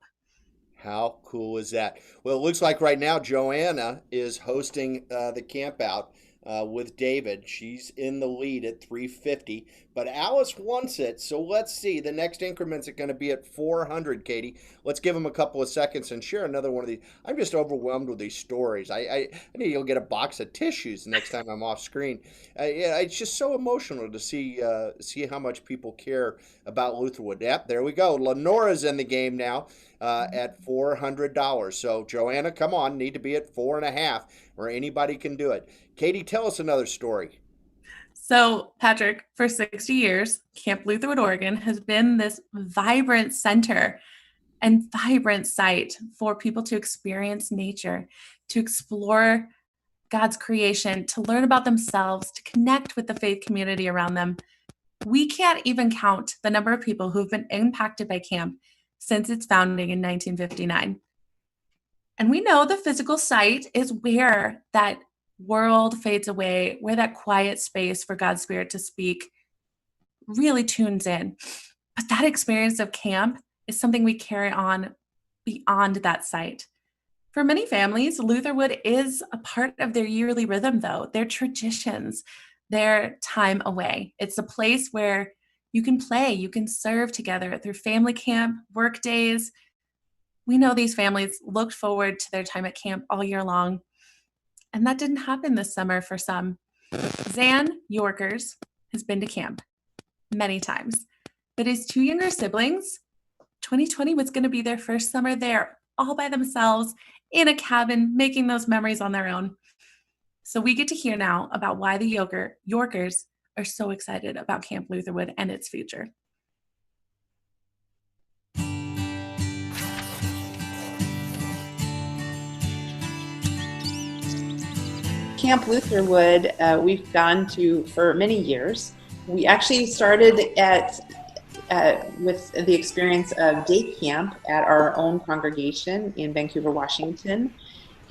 How cool is that? Well, it looks like right now Joanna is hosting the camp out with David. She's in the lead at 350, but Alice wants it. So let's see. The next increments are going to be at 400, Katie. Let's give them a couple of seconds and share another one of these. I'm just overwhelmed with these stories. I need to go get a box of tissues next time I'm off screen. Yeah, it's just so emotional to see how much people care about Lutherwood. Yep, there we go. Lenora's in the game now. At $400. So Joanna, come on, need to be at 4.5, or anybody can do it. Katie, tell us another story. So Patrick, for 60 years, Camp Lutherwood, Oregon has been this vibrant center and vibrant site for people to experience nature, to explore God's creation, to learn about themselves, to connect with the faith community around them. We can't even count the number of people who've been impacted by camp since its founding in 1959. And we know the physical site is where that world fades away, where that quiet space for God's Spirit to speak really tunes in. But that experience of camp is something we carry on beyond that site. For many families, Lutherwood is a part of their yearly rhythm, though, their traditions, their time away. It's a place where you can play, you can serve together through family camp, work days. We know these families looked forward to their time at camp all year long, and that didn't happen this summer for some. Zan Yorkers has been to camp many times, but his two younger siblings, 2020 was going to be their first summer there, all by themselves, in a cabin, making those memories on their own. So we get to hear now about why the Yorkers are so excited about Camp Lutherwood and its future. Camp Lutherwood, we've gone to for many years. We actually started with the experience of day camp at our own congregation in Vancouver, Washington.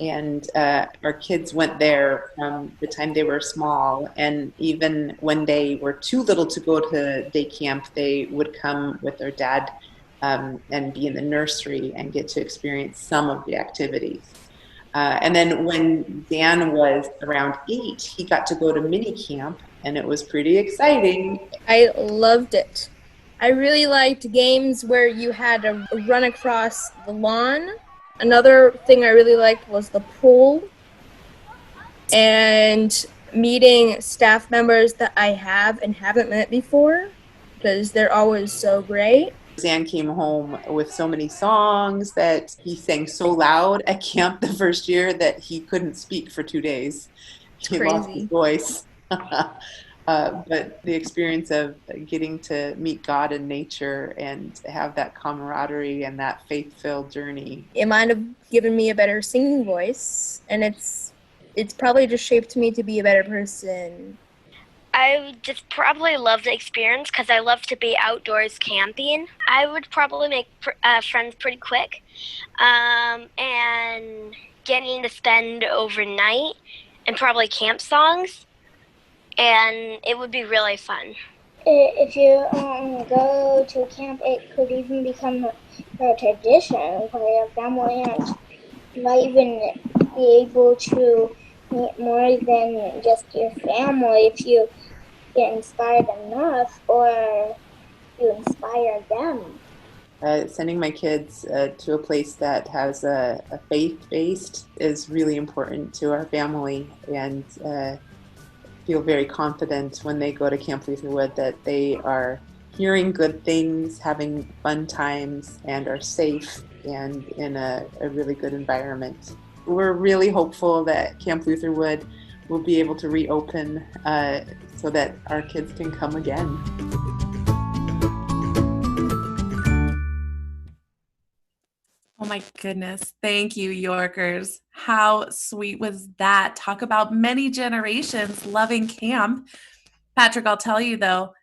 And our kids went there from the time they were small. And even when they were too little to go to day camp, they would come with their dad and be in the nursery and get to experience some of the activities. And then when Dan was around 8, he got to go to mini camp, and it was pretty exciting. I loved it. I really liked games where you had to run across the lawn. Another thing I really liked was the pool and meeting staff members that I have and haven't met before, because they're always so great. Zan came home with so many songs that he sang so loud at camp the first year that he couldn't speak for 2 days. He lost his voice. But the experience of getting to meet God in nature and have that camaraderie and that faith-filled journey. It might have given me a better singing voice, and it's probably just shaped me to be a better person. I would just probably love the experience because I love to be outdoors camping. I would probably make friends pretty quick, and getting to spend overnight and probably camp songs, and it would be really fun. If you go to camp, it could even become a tradition for your family, and you might even be able to meet more than just your family if you get inspired enough or you inspire them. Sending my kids to a place that has a faith-based is really important to our family, and feel very confident when they go to Camp Lutherwood that they are hearing good things, having fun times, and are safe and in a really good environment. We're really hopeful that Camp Lutherwood will be able to reopen so that our kids can come again. Oh my goodness. Thank you, Yorkers. How sweet was that? Talk about many generations loving camp. Patrick, I'll tell you though,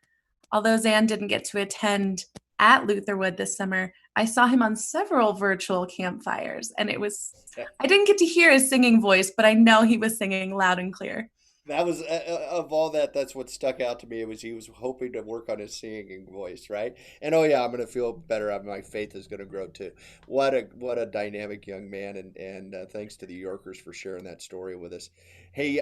although Zan didn't get to attend at Lutherwood this summer, I saw him on several virtual campfires, and I didn't get to hear his singing voice, but I know he was singing loud and clear. That was of all that. That's what stuck out to me. It was he was hoping to work on his singing voice, right? And oh yeah, I'm gonna feel better. My faith is gonna grow too. What a dynamic young man, and thanks to the Yorkers for sharing that story with us. Hey,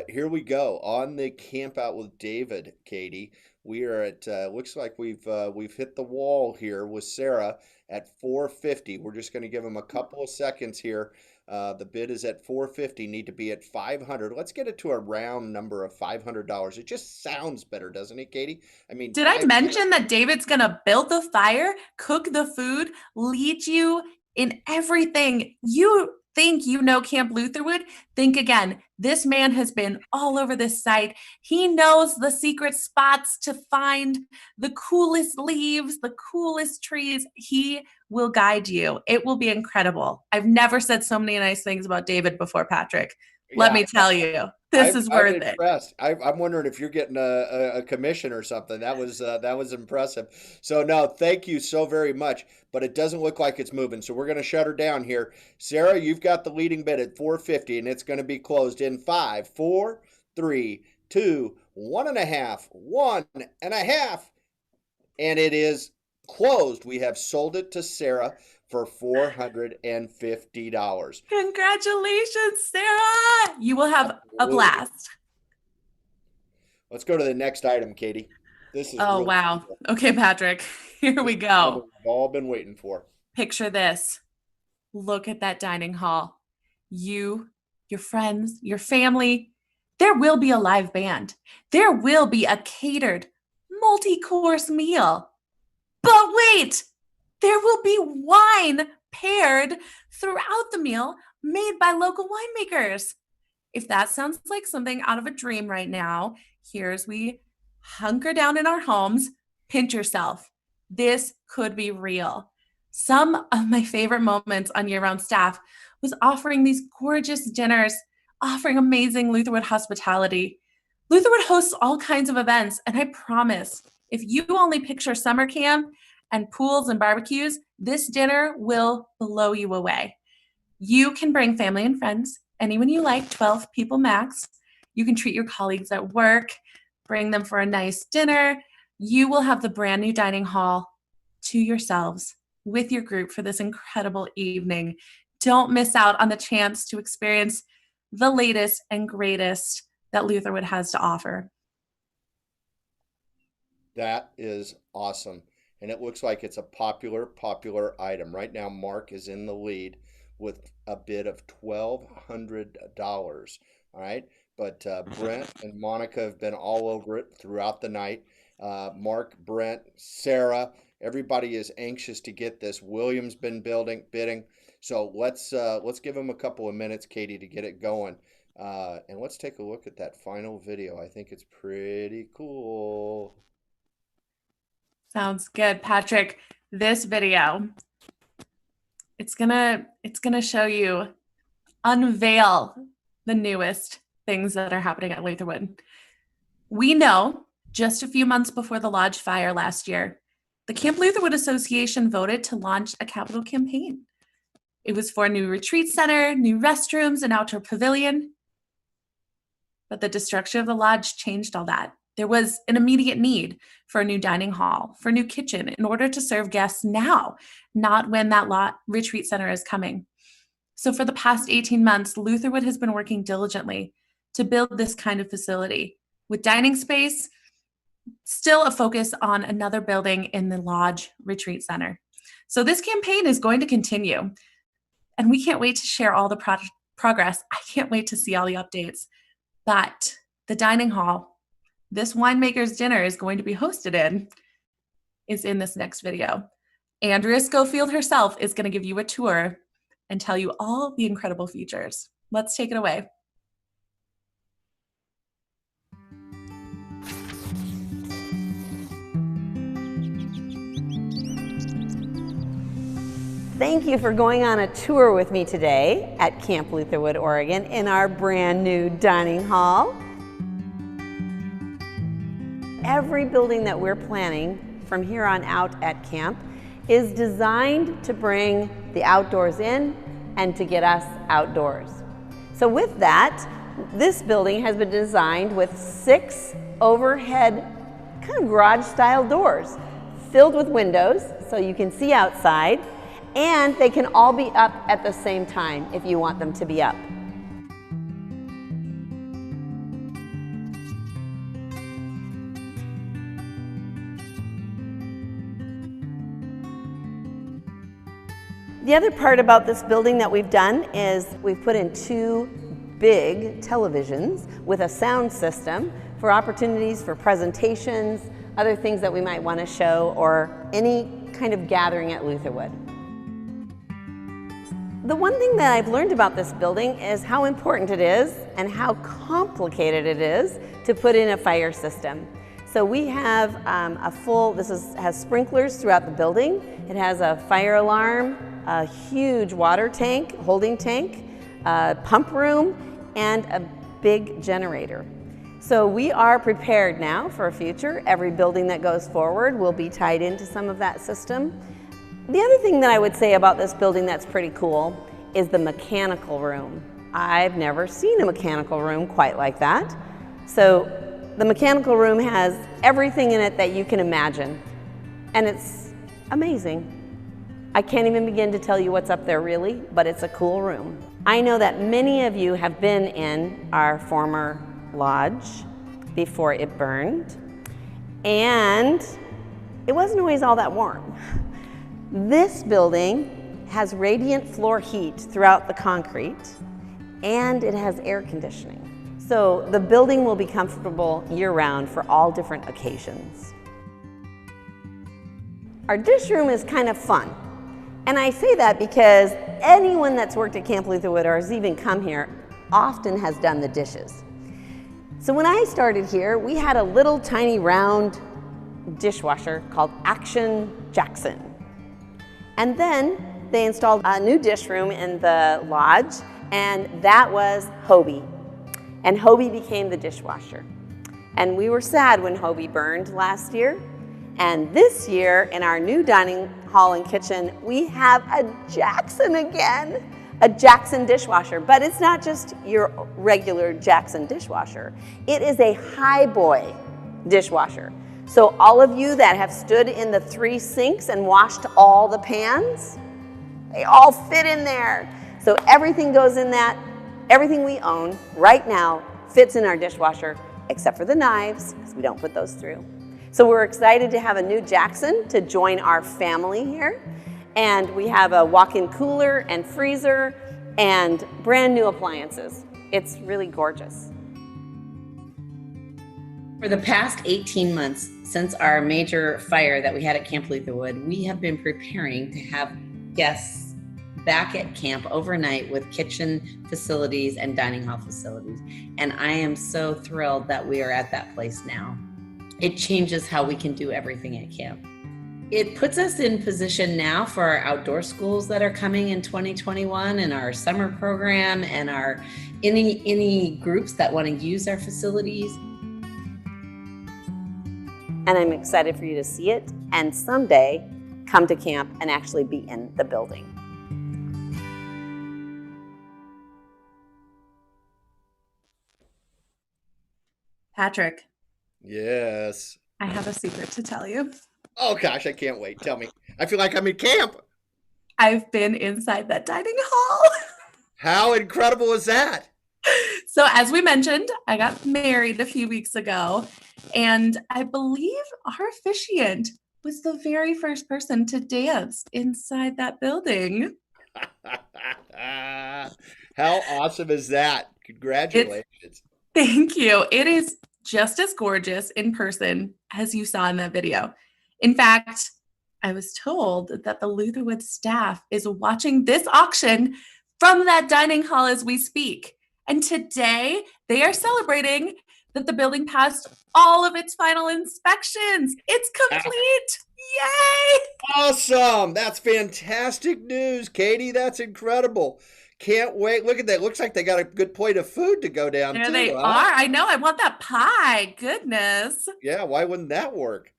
here we go on the camp out with David, Katie. We are at looks like we've hit the wall here with Sarah at 450. We're just gonna give him a couple of seconds here. The bid is at 450, need to be at 500. Let's get it to a round number of $500. It just sounds better, doesn't it, Katie? I mean, did I mention that David's gonna build the fire, cook the food, lead you in everything? You think you know Camp Lutherwood? Think again. This man has been all over this site. He knows the secret spots to find the coolest leaves, the coolest trees. He will guide you. It will be incredible. I've never said so many nice things about David before, Patrick. Let me tell you, this is worth it. I'm wondering if you're getting a commission or something. That was impressive. So no, thank you so very much. But it doesn't look like it's moving. So we're going to shut her down here. Sarah, you've got the leading bid at 450, and it's going to be closed in 5, 4, 3, 2, 1.5, 1.5, and it is closed. We have sold it to Sarah for $450. Congratulations, Sarah. You will have a blast. Let's go to the next item, Katie. This is really wow. Cool. Okay, Patrick, here we go. We've all been waiting for. Picture this. Look at that dining hall. You, your friends, your family. There will be a live band. There will be a catered multi-course meal. But wait, there will be wine paired throughout the meal made by local winemakers. If that sounds like something out of a dream right now, here's we hunker down in our homes, pinch yourself. This could be real. Some of my favorite moments on year-round staff was offering these gorgeous dinners, offering amazing Lutherwood hospitality. Lutherwood hosts all kinds of events, and I promise, if you only picture summer camp and pools and barbecues, this dinner will blow you away. You can bring family and friends, anyone you like, 12 people max. You can treat your colleagues at work, bring them for a nice dinner. You will have the brand new dining hall to yourselves with your group for this incredible evening. Don't miss out on the chance to experience the latest and greatest that Lutherwood has to offer. That is awesome. And it looks like it's a popular item. Right now, Mark is in the lead with a bid of $1,200. All right. But Brent and Monica have been all over it throughout the night. Mark, Brent, Sarah, everybody is anxious to get this. William's been bidding. So let's give him a couple of minutes, Katie, to get it going. And let's take a look at that final video. I think it's pretty cool. Sounds good, Patrick. This video, it's gonna show you, unveil the newest things that are happening at Lutherwood. We know just a few months before the lodge fire last year, the Camp Lutherwood Association voted to launch a capital campaign. It was for a new retreat center, new restrooms, an outdoor pavilion. But the destruction of the lodge changed all that. There was an immediate need for a new dining hall, for a new kitchen in order to serve guests now, not when that retreat center is coming. So for the past 18 months, Lutherwood has been working diligently to build this kind of facility with dining space, still a focus on another building in the lodge retreat center. So this campaign is going to continue, and we can't wait to share all the progress. I can't wait to see all the updates. But the dining hall this winemaker's dinner is going to be hosted in is in this next video. Andrea Schofield herself is going to give you a tour and tell you all the incredible features. Let's take it away. Thank you for going on a tour with me today at Camp Lutherwood, Oregon in our brand new dining hall. Every building that we're planning from here on out at camp is designed to bring the outdoors in and to get us outdoors. So with that, This building has been designed with 6 overhead kind of garage-style doors filled with windows so you can see outside, and they can all be up at the same time if you want them to be up. The other part about this building that we've done is we've put in 2 big televisions with a sound system for opportunities for presentations, other things that we might want to show, or any kind of gathering at Lutherwood. The one thing that I've learned about this building is how important it is and how complicated it is to put in a fire system. So we have has sprinklers throughout the building. It has a fire alarm, a huge water tank, holding tank, a pump room, and a big generator. So we are prepared now for a future. Every building that goes forward will be tied into some of that system. The other thing that I would say about this building that's pretty cool is the mechanical room. I've never seen a mechanical room quite like that. So the mechanical room has everything in it that you can imagine, and it's amazing. I can't even begin to tell you what's up there really, but it's a cool room. I know that many of you have been in our former lodge before it burned, and it wasn't always all that warm. This building has radiant floor heat throughout the concrete, and it has air conditioning. So the building will be comfortable year-round for all different occasions. Our dish room is kind of fun. And I say that because anyone that's worked at Camp Lutherwood or has even come here often has done the dishes. So when I started here, we had a little tiny round dishwasher called Action Jackson. And then they installed a new dish room in the lodge, and that was Hobie. And Hobie became the dishwasher. And we were sad when Hobie burned last year. And this year, in our new dining hall and kitchen, we have a Jackson again, a Jackson dishwasher. But it's not just your regular Jackson dishwasher. It is a high boy dishwasher. So all of you that have stood in the 3 sinks and washed all the pans, they all fit in there. So everything goes in that. Everything we own right now fits in our dishwasher, except for the knives, because we don't put those through. So we're excited to have a new Jackson to join our family here. And we have a walk-in cooler and freezer and brand new appliances. It's really gorgeous. For the past 18 months, since our major fire that we had at Camp Lutherwood, we have been preparing to have guests back at camp overnight with kitchen facilities and dining hall facilities. And I am so thrilled that we are at that place now. It changes how we can do everything at camp. It puts us in position now for our outdoor schools that are coming in 2021 and our summer program and our any groups that want to use our facilities. And I'm excited for you to see it and someday come to camp and actually be in the building. Patrick. Yes. I have a secret to tell you. Oh gosh, I can't wait. Tell me. I feel like I'm in camp. I've been inside that dining hall. How incredible is that? So as we mentioned, I got married a few weeks ago, and I believe our officiant was the very first person to dance inside that building. How awesome is that? Congratulations. Thank you. It is just as gorgeous in person as you saw in that video. In fact, I was told that the Lutherwood staff is watching this auction from that dining hall as we speak. And today they are celebrating that the building passed all of its final inspections. It's complete. Yay! Awesome. That's fantastic news, Katie. That's incredible. Can't wait. Look at that. Looks like they got a good plate of food to go down There too. they huh? are. I know. I want that pie. Goodness. Yeah, why wouldn't that work?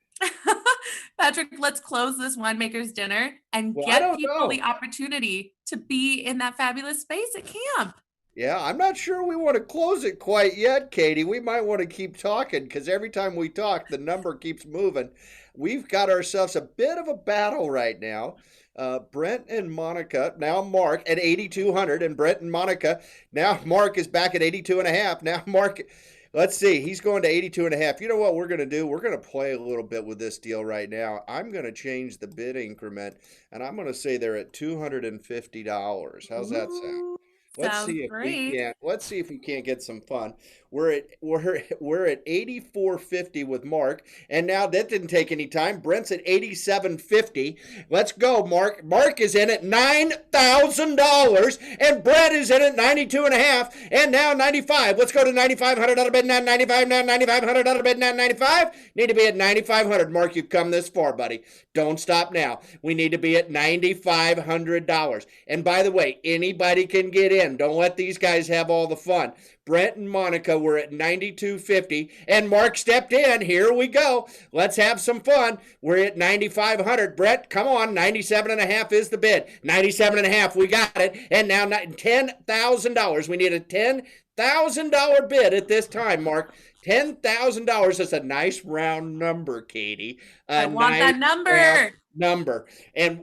Patrick, let's close this winemaker's dinner and Well, I get don't people know. the opportunity to be in that fabulous space at camp. Yeah, I'm not sure we want to close it quite yet, Katie. We might want to keep talking because every time we talk, the number keeps moving. We've got ourselves a bit of a battle right now. Brent and Monica, now Mark at 8,200, and Brent and Monica, now Mark is back at 82 and a half. Now Mark, let's see, he's going to 82 and a half. You know what we're going to do? We're going to play a little bit with this deal right now. I'm going to change the bid increment, and I'm going to say they're at $250. How's that sound? Let's Sounds see if we great. can't. Let's see if we can't get some fun. We're at 84.50 with Mark, and now that didn't take any time. Brent's at 87.50. Let's go, Mark. Mark is in at $9,000, and Brent is in at 92 and a half, and now 95. Let's go to 9,500 out of bid now. 95 now. 9,500 out of bid now. 95. Need to be at 9,500. Mark, you've come this far, buddy. Don't stop now. We need to be at $9,500. And by the way, anybody can get in. Don't let these guys have all the fun. Brent and Monica were at 92.50, and Mark stepped in. Here we go. Let's have some fun. We're at 9,500. Brent, come on. 97 and a half is the bid. 97 and a half. We got it. And now $10,000. We need a $10,000 bid at this time, Mark. $10,000 is a nice round number, Katie. I want that number. And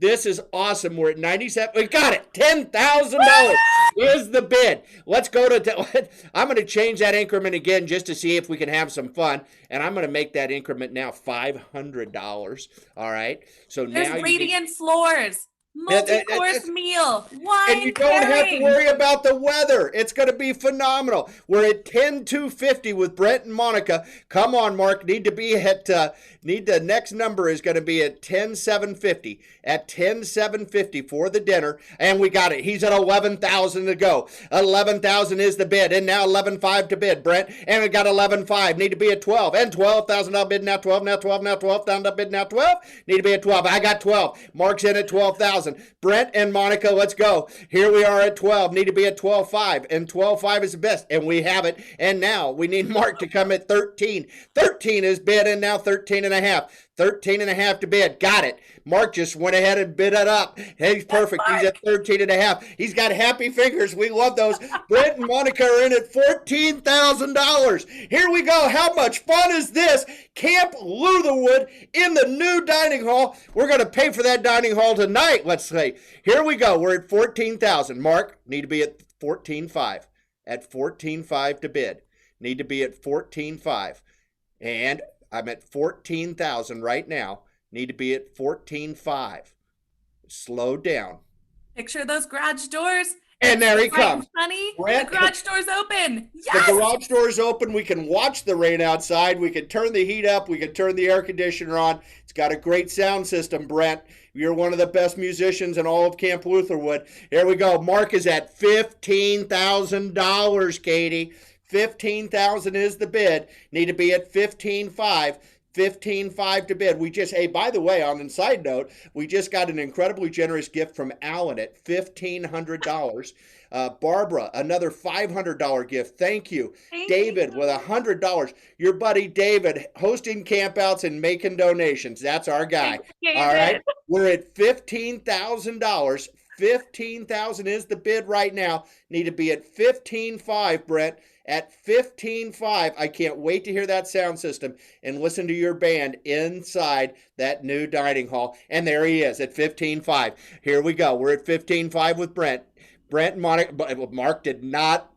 this is awesome. We're at 97. We got it. $10,000 is the bid. Let's go to. I'm going to change that increment again just to see if we can have some fun. And I'm going to make that increment now $500. All right. So There's now radiant floors. Multi-course meal, wine, and you don't have to worry about the weather. It's going to be phenomenal. We're at 10,250 with Brent and Monica. Come on, Mark. Need the next number is going to be at 10,750. At 10,750 for the dinner, and we got it. He's at 11,000 to go. 11,000 is the bid, and now 11,500 to bid, Brent. And we got 11,500. Need to be at 12, and 12,000 out bid now. 12 now. 12 now. 12,000 out bid now. 12. Need to be at 12. I got 12. Mark's in at 12,000. Brent and Monica, let's go. Here we are at 12. Need to be at 12.5, and 12.5 is the best, and we have it. And now we need Mark to come at 13. 13 is bid, and now 13 and a half. 13 and a half to bid. Got it. Mark just went ahead and bid it up. He's perfect. He's at 13 and a half. He's got happy fingers. We love those. Brent and Monica are in at $14,000. Here we go. How much fun is this? Camp Lutherwood in the new dining hall. We're going to pay for that dining hall tonight, let's say. Here we go. We're at 14,000. Mark, need to be at 14.5. At 14.5 to bid. Need to be at 14.5. And I'm at 14,000 right now. Need to be at 14.5. Slow down. Picture those garage doors. And there he comes. Honey, the garage door's open. Yes! The garage door's open. We can watch the rain outside. We can turn the heat up. We can turn the air conditioner on. It's got a great sound system, Brent. You're one of the best musicians in all of Camp Lutherwood. Here we go. Mark is at $15,000, Katie. 15,000 is the bid. Need to be at 15.5. 15.5 to bid. Hey, by the way, on a side note, we just got an incredibly generous gift from Alan at $1,500. Barbara, another $500 gift. Thank you. David with $100. Your buddy David hosting campouts and making donations. That's our guy. All right. We're at $15,000. 15,000 is the bid right now. Need to be at 15.5, Brent. At 15.5, I can't wait to hear that sound system and listen to your band inside that new dining hall. And there he is at 15.5. Here we go. We're at 15.5 with Brent. Brent and Monica. Mark did not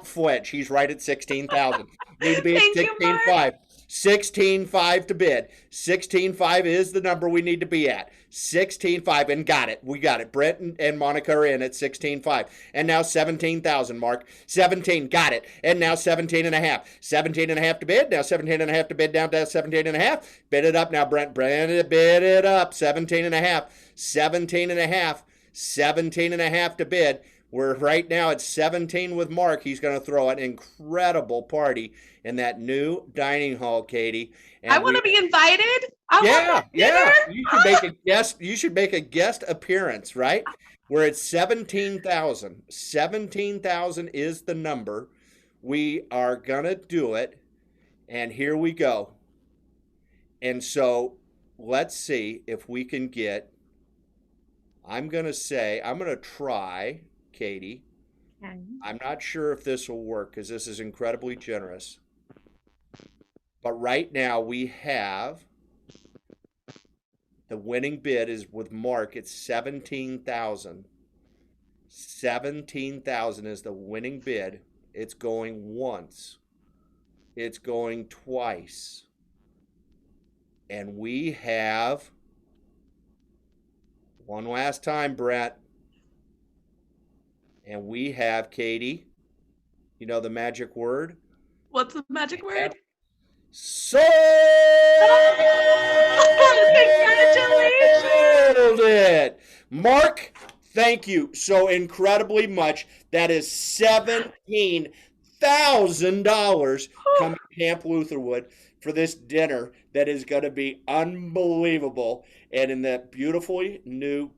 flinch. He's right at 16,000. Need to be at 16.5. 16.5 to bid. 16.5 is the number we need to be at. 16.5, and got it. We got it. Brent and Monica are in at 16.5. And now 17,000, Mark. 17, got it. And now 17 and a half. 17 and a half to bid. Now 17 and a half to bid, down to 17 and a half. Bid it up now, Brent. Bid it up. 17 and a half. 17 and a half. 17 and a half to bid. We're right now at 17 with Mark. He's going to throw an incredible party in that new dining hall, Katie. And I want to be invited. Yeah. You should make a guest appearance, right? We're at 17,000. 17,000 is the number. We are going to do it. And here we go. And so let's see if we can get, I'm going to try, Katie, Okay. I'm not sure if this will work because this is incredibly generous. But right now we have the winning bid is with Mark. It's 17,000. 17,000 is the winning bid. It's going once. It's going twice. And we have one last time, Brett. And we have Katie. You know the magic word? What's the magic word? Sold it. Mark, thank you so incredibly much. That is $17,000 coming to Camp Lutherwood for this dinner that is going to be unbelievable. And in that beautiful new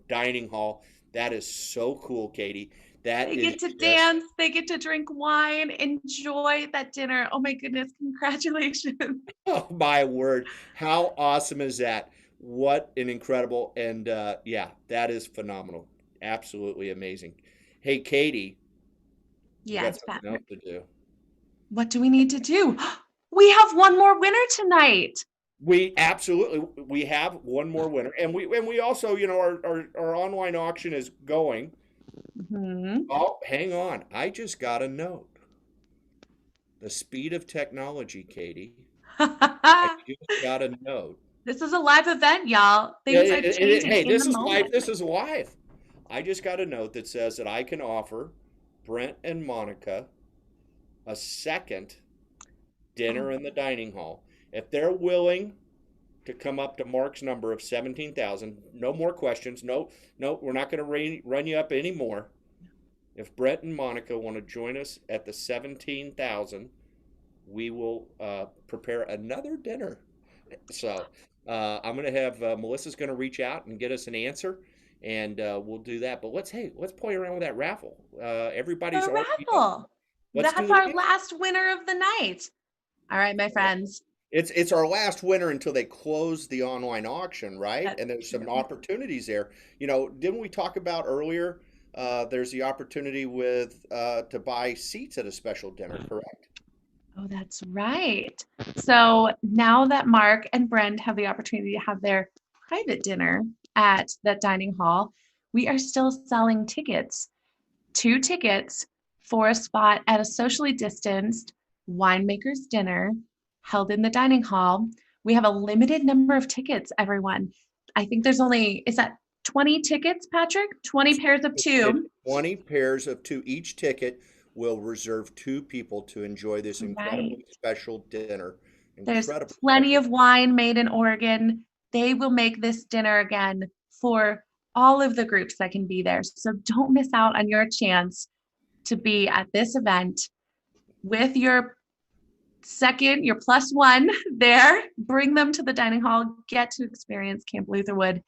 dining hall. That is so cool, Katie. They get to dance, they get to drink wine, enjoy that dinner. Oh my goodness, congratulations. Oh my word. How awesome is that? What an incredible, and yeah, that is phenomenal. Absolutely amazing. Hey, Katie. Yes, something else to do. What do we need to do? We have one more winner tonight. We have one more winner, and we also, our online auction is going. Mm-hmm. Oh, hang on. I just got a note. The speed of technology, Katie. I just got a note. This is a live event, y'all. Things are changing. Hey, this is live. This is live. I just got a note that says that I can offer Brent and Monica a second dinner in the dining hall. If they're willing to come up to Mark's number of 17,000, no more questions. No, we're not going to run you up anymore. If Brent and Monica want to join us at the 17,000, we will prepare another dinner. So I'm going to have Melissa's going to reach out and get us an answer, and we'll do that. But let's play around with that raffle. Everybody's the raffle. That's our last winner of the night. All right, my friends. It's our last winner until they close the online auction, right? And there's some opportunities there. Didn't we talk about earlier? There's the opportunity to buy seats at a special dinner, correct? Oh, that's right. So now that Mark and Brent have the opportunity to have their private dinner at that dining hall, we are still selling tickets. 2 tickets for a spot at a socially distanced winemaker's dinner held in the dining hall. We have a limited number of tickets, everyone. I think there's only, is that 20 tickets, Patrick? 20 pairs of 2. 20 pairs of 2. Each ticket will reserve 2 people to enjoy this incredibly special dinner. There's plenty of wine made in Oregon. They will make this dinner again for all of the groups that can be there. So don't miss out on your chance to be at this event with your +1 there. Bring them to the dining hall. Get to experience Camp Lutherwood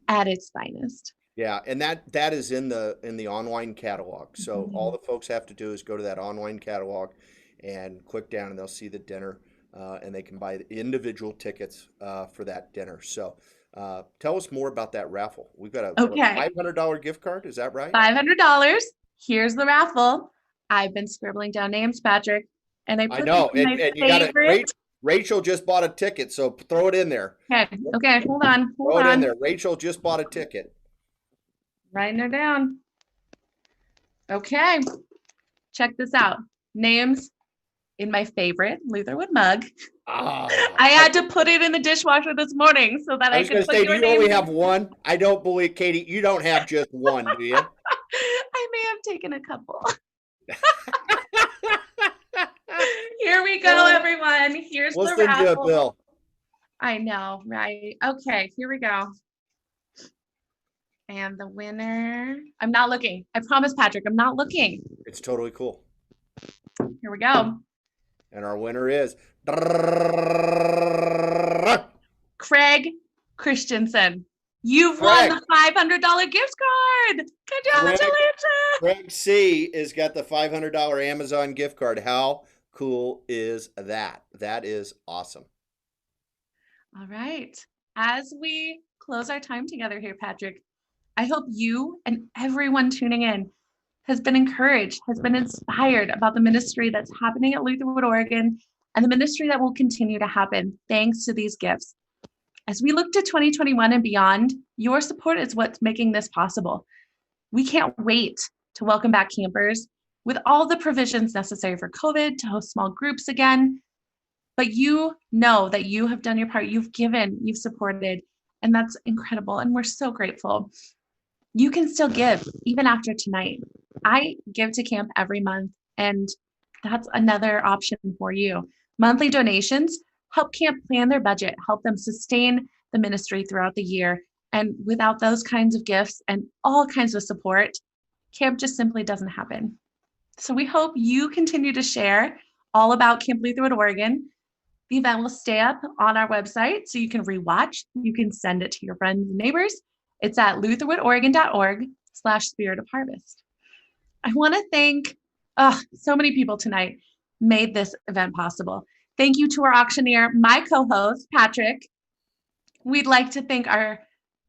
at its finest. Yeah, and that is in the online catalog. So all the folks have to do is go to that online catalog and click down, and they'll see the dinner, and they can buy the individual tickets for that dinner. So tell us more about that raffle. We've got a $500 gift card. Is that right? $500. Here's the raffle. I've been scribbling down names, Patrick, and I know. And you got it. Rachel just bought a ticket, so throw it in there. Okay. Hold on. Throw it in there. Rachel just bought a ticket. Writing her down. Okay. Check this out. Names in my favorite Lutherwood mug. I had to put it in the dishwasher this morning so that I could put your do you only have one? I don't believe, Katie, you don't have just one, do you? I may have taken a couple. Here we go, everyone. Here's the raffle. Listen to it, Bill. I know, right? Okay, here we go. And the winner, I'm not looking. I promise, Patrick, I'm not looking. It's totally cool. Here we go. And our winner is Craig Christensen. You've won the $500 gift card. Congratulations. Craig C has got the $500 Amazon gift card. How cool is that? That is awesome. All right. As we close our time together here, Patrick, I hope you and everyone tuning in has been encouraged, has been inspired about the ministry that's happening at Lutherwood, Oregon, and the ministry that will continue to happen thanks to these gifts. As we look to 2021 and beyond, your support is what's making this possible. We can't wait to welcome back campers with all the provisions necessary for COVID to host small groups again. But you know that you have done your part. You've given, you've supported, and that's incredible. And we're so grateful. You can still give even after tonight. I give to camp every month, and that's another option for you. Monthly donations help camp plan their budget, help them sustain the ministry throughout the year. And without those kinds of gifts and all kinds of support, camp just simply doesn't happen. So we hope you continue to share all about Camp Lutherwood, Oregon. The event will stay up on our website so you can rewatch. You can send it to your friends and neighbors. It's at lutherwoodoregon.org/Spirit of Harvest. I want to thank so many people tonight made this event possible. Thank you to our auctioneer, my co-host, Patrick. We'd like to thank our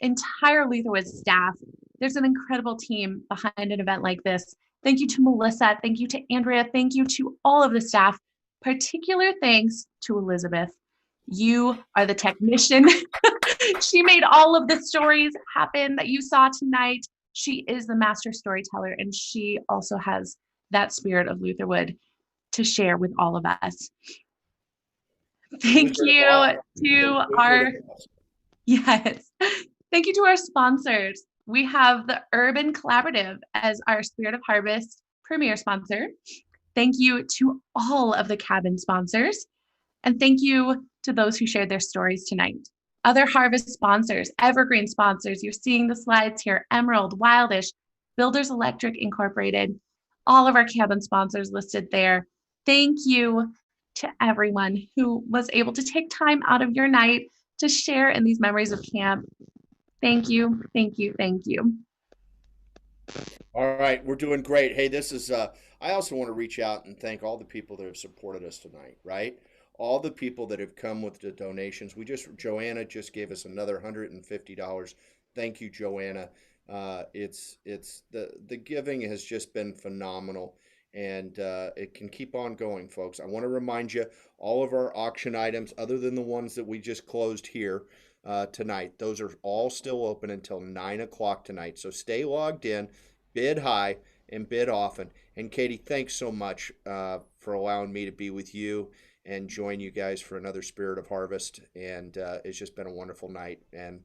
entire Lutherwood staff. There's an incredible team behind an event like this. Thank you to Melissa. Thank you to Andrea. Thank you to all of the staff. Particular thanks to Elizabeth. You are the technician. She made all of the stories happen that you saw tonight. She is the master storyteller, and she also has that spirit of Lutherwood to share with all of us. Thank you to our, yes. Thank you to our sponsors. We have the Urban Collaborative as our Spirit of Harvest premier sponsor. Thank you to all of the cabin sponsors. And thank you to those who shared their stories tonight. Other harvest sponsors, evergreen sponsors, you're seeing the slides here, Emerald, Wildish, Builders Electric Incorporated, all of our cabin sponsors listed there. Thank you to everyone who was able to take time out of your night to share in these memories of camp. Thank you, thank you, thank you. All right, we're doing great. Hey, this is, I also want to reach out and thank all the people that have supported us tonight, right? All the people that have come with the donations. Joanna just gave us another $150. Thank you, Joanna. It's the giving has just been phenomenal, and it can keep on going, folks. I want to remind you, all of our auction items, other than the ones that we just closed here tonight, those are all still open until 9 o'clock tonight. So stay logged in, bid high, and bid often. And Katie, thanks so much for allowing me to be with you and join you guys for another Spirit of Harvest. And it's just been a wonderful night. And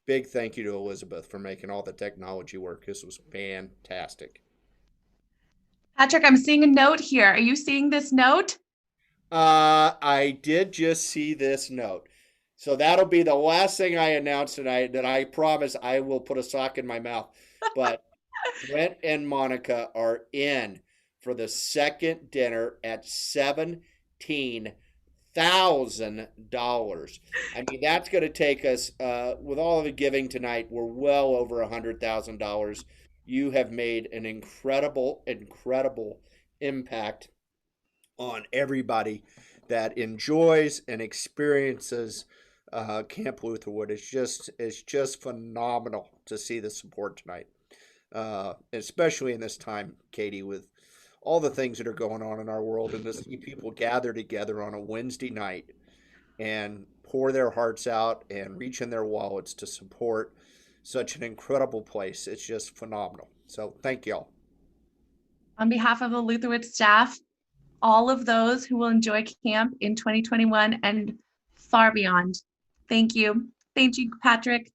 big thank you to Elizabeth for making all the technology work. This was fantastic. Patrick, I'm seeing a note here. Are you seeing this note? I did just see this note. So that'll be the last thing I announce tonight. That I promise I will put a sock in my mouth. But Brent and Monica are in for the second dinner at $17,000. I mean, that's going to take us, with all of the giving tonight, we're well over $100,000. You have made an incredible, incredible impact on everybody that enjoys and experiences Camp Lutherwood. It's just phenomenal to see the support tonight, especially in this time, Katie, with all the things that are going on in our world, and to see people gather together on a Wednesday night and pour their hearts out and reach in their wallets to support such an incredible place. It's just phenomenal. So thank y'all. On behalf of the Lutherwood staff, all of those who will enjoy camp in 2021 and far beyond, thank you. Thank you, Patrick.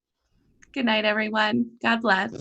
Good night, everyone. God bless.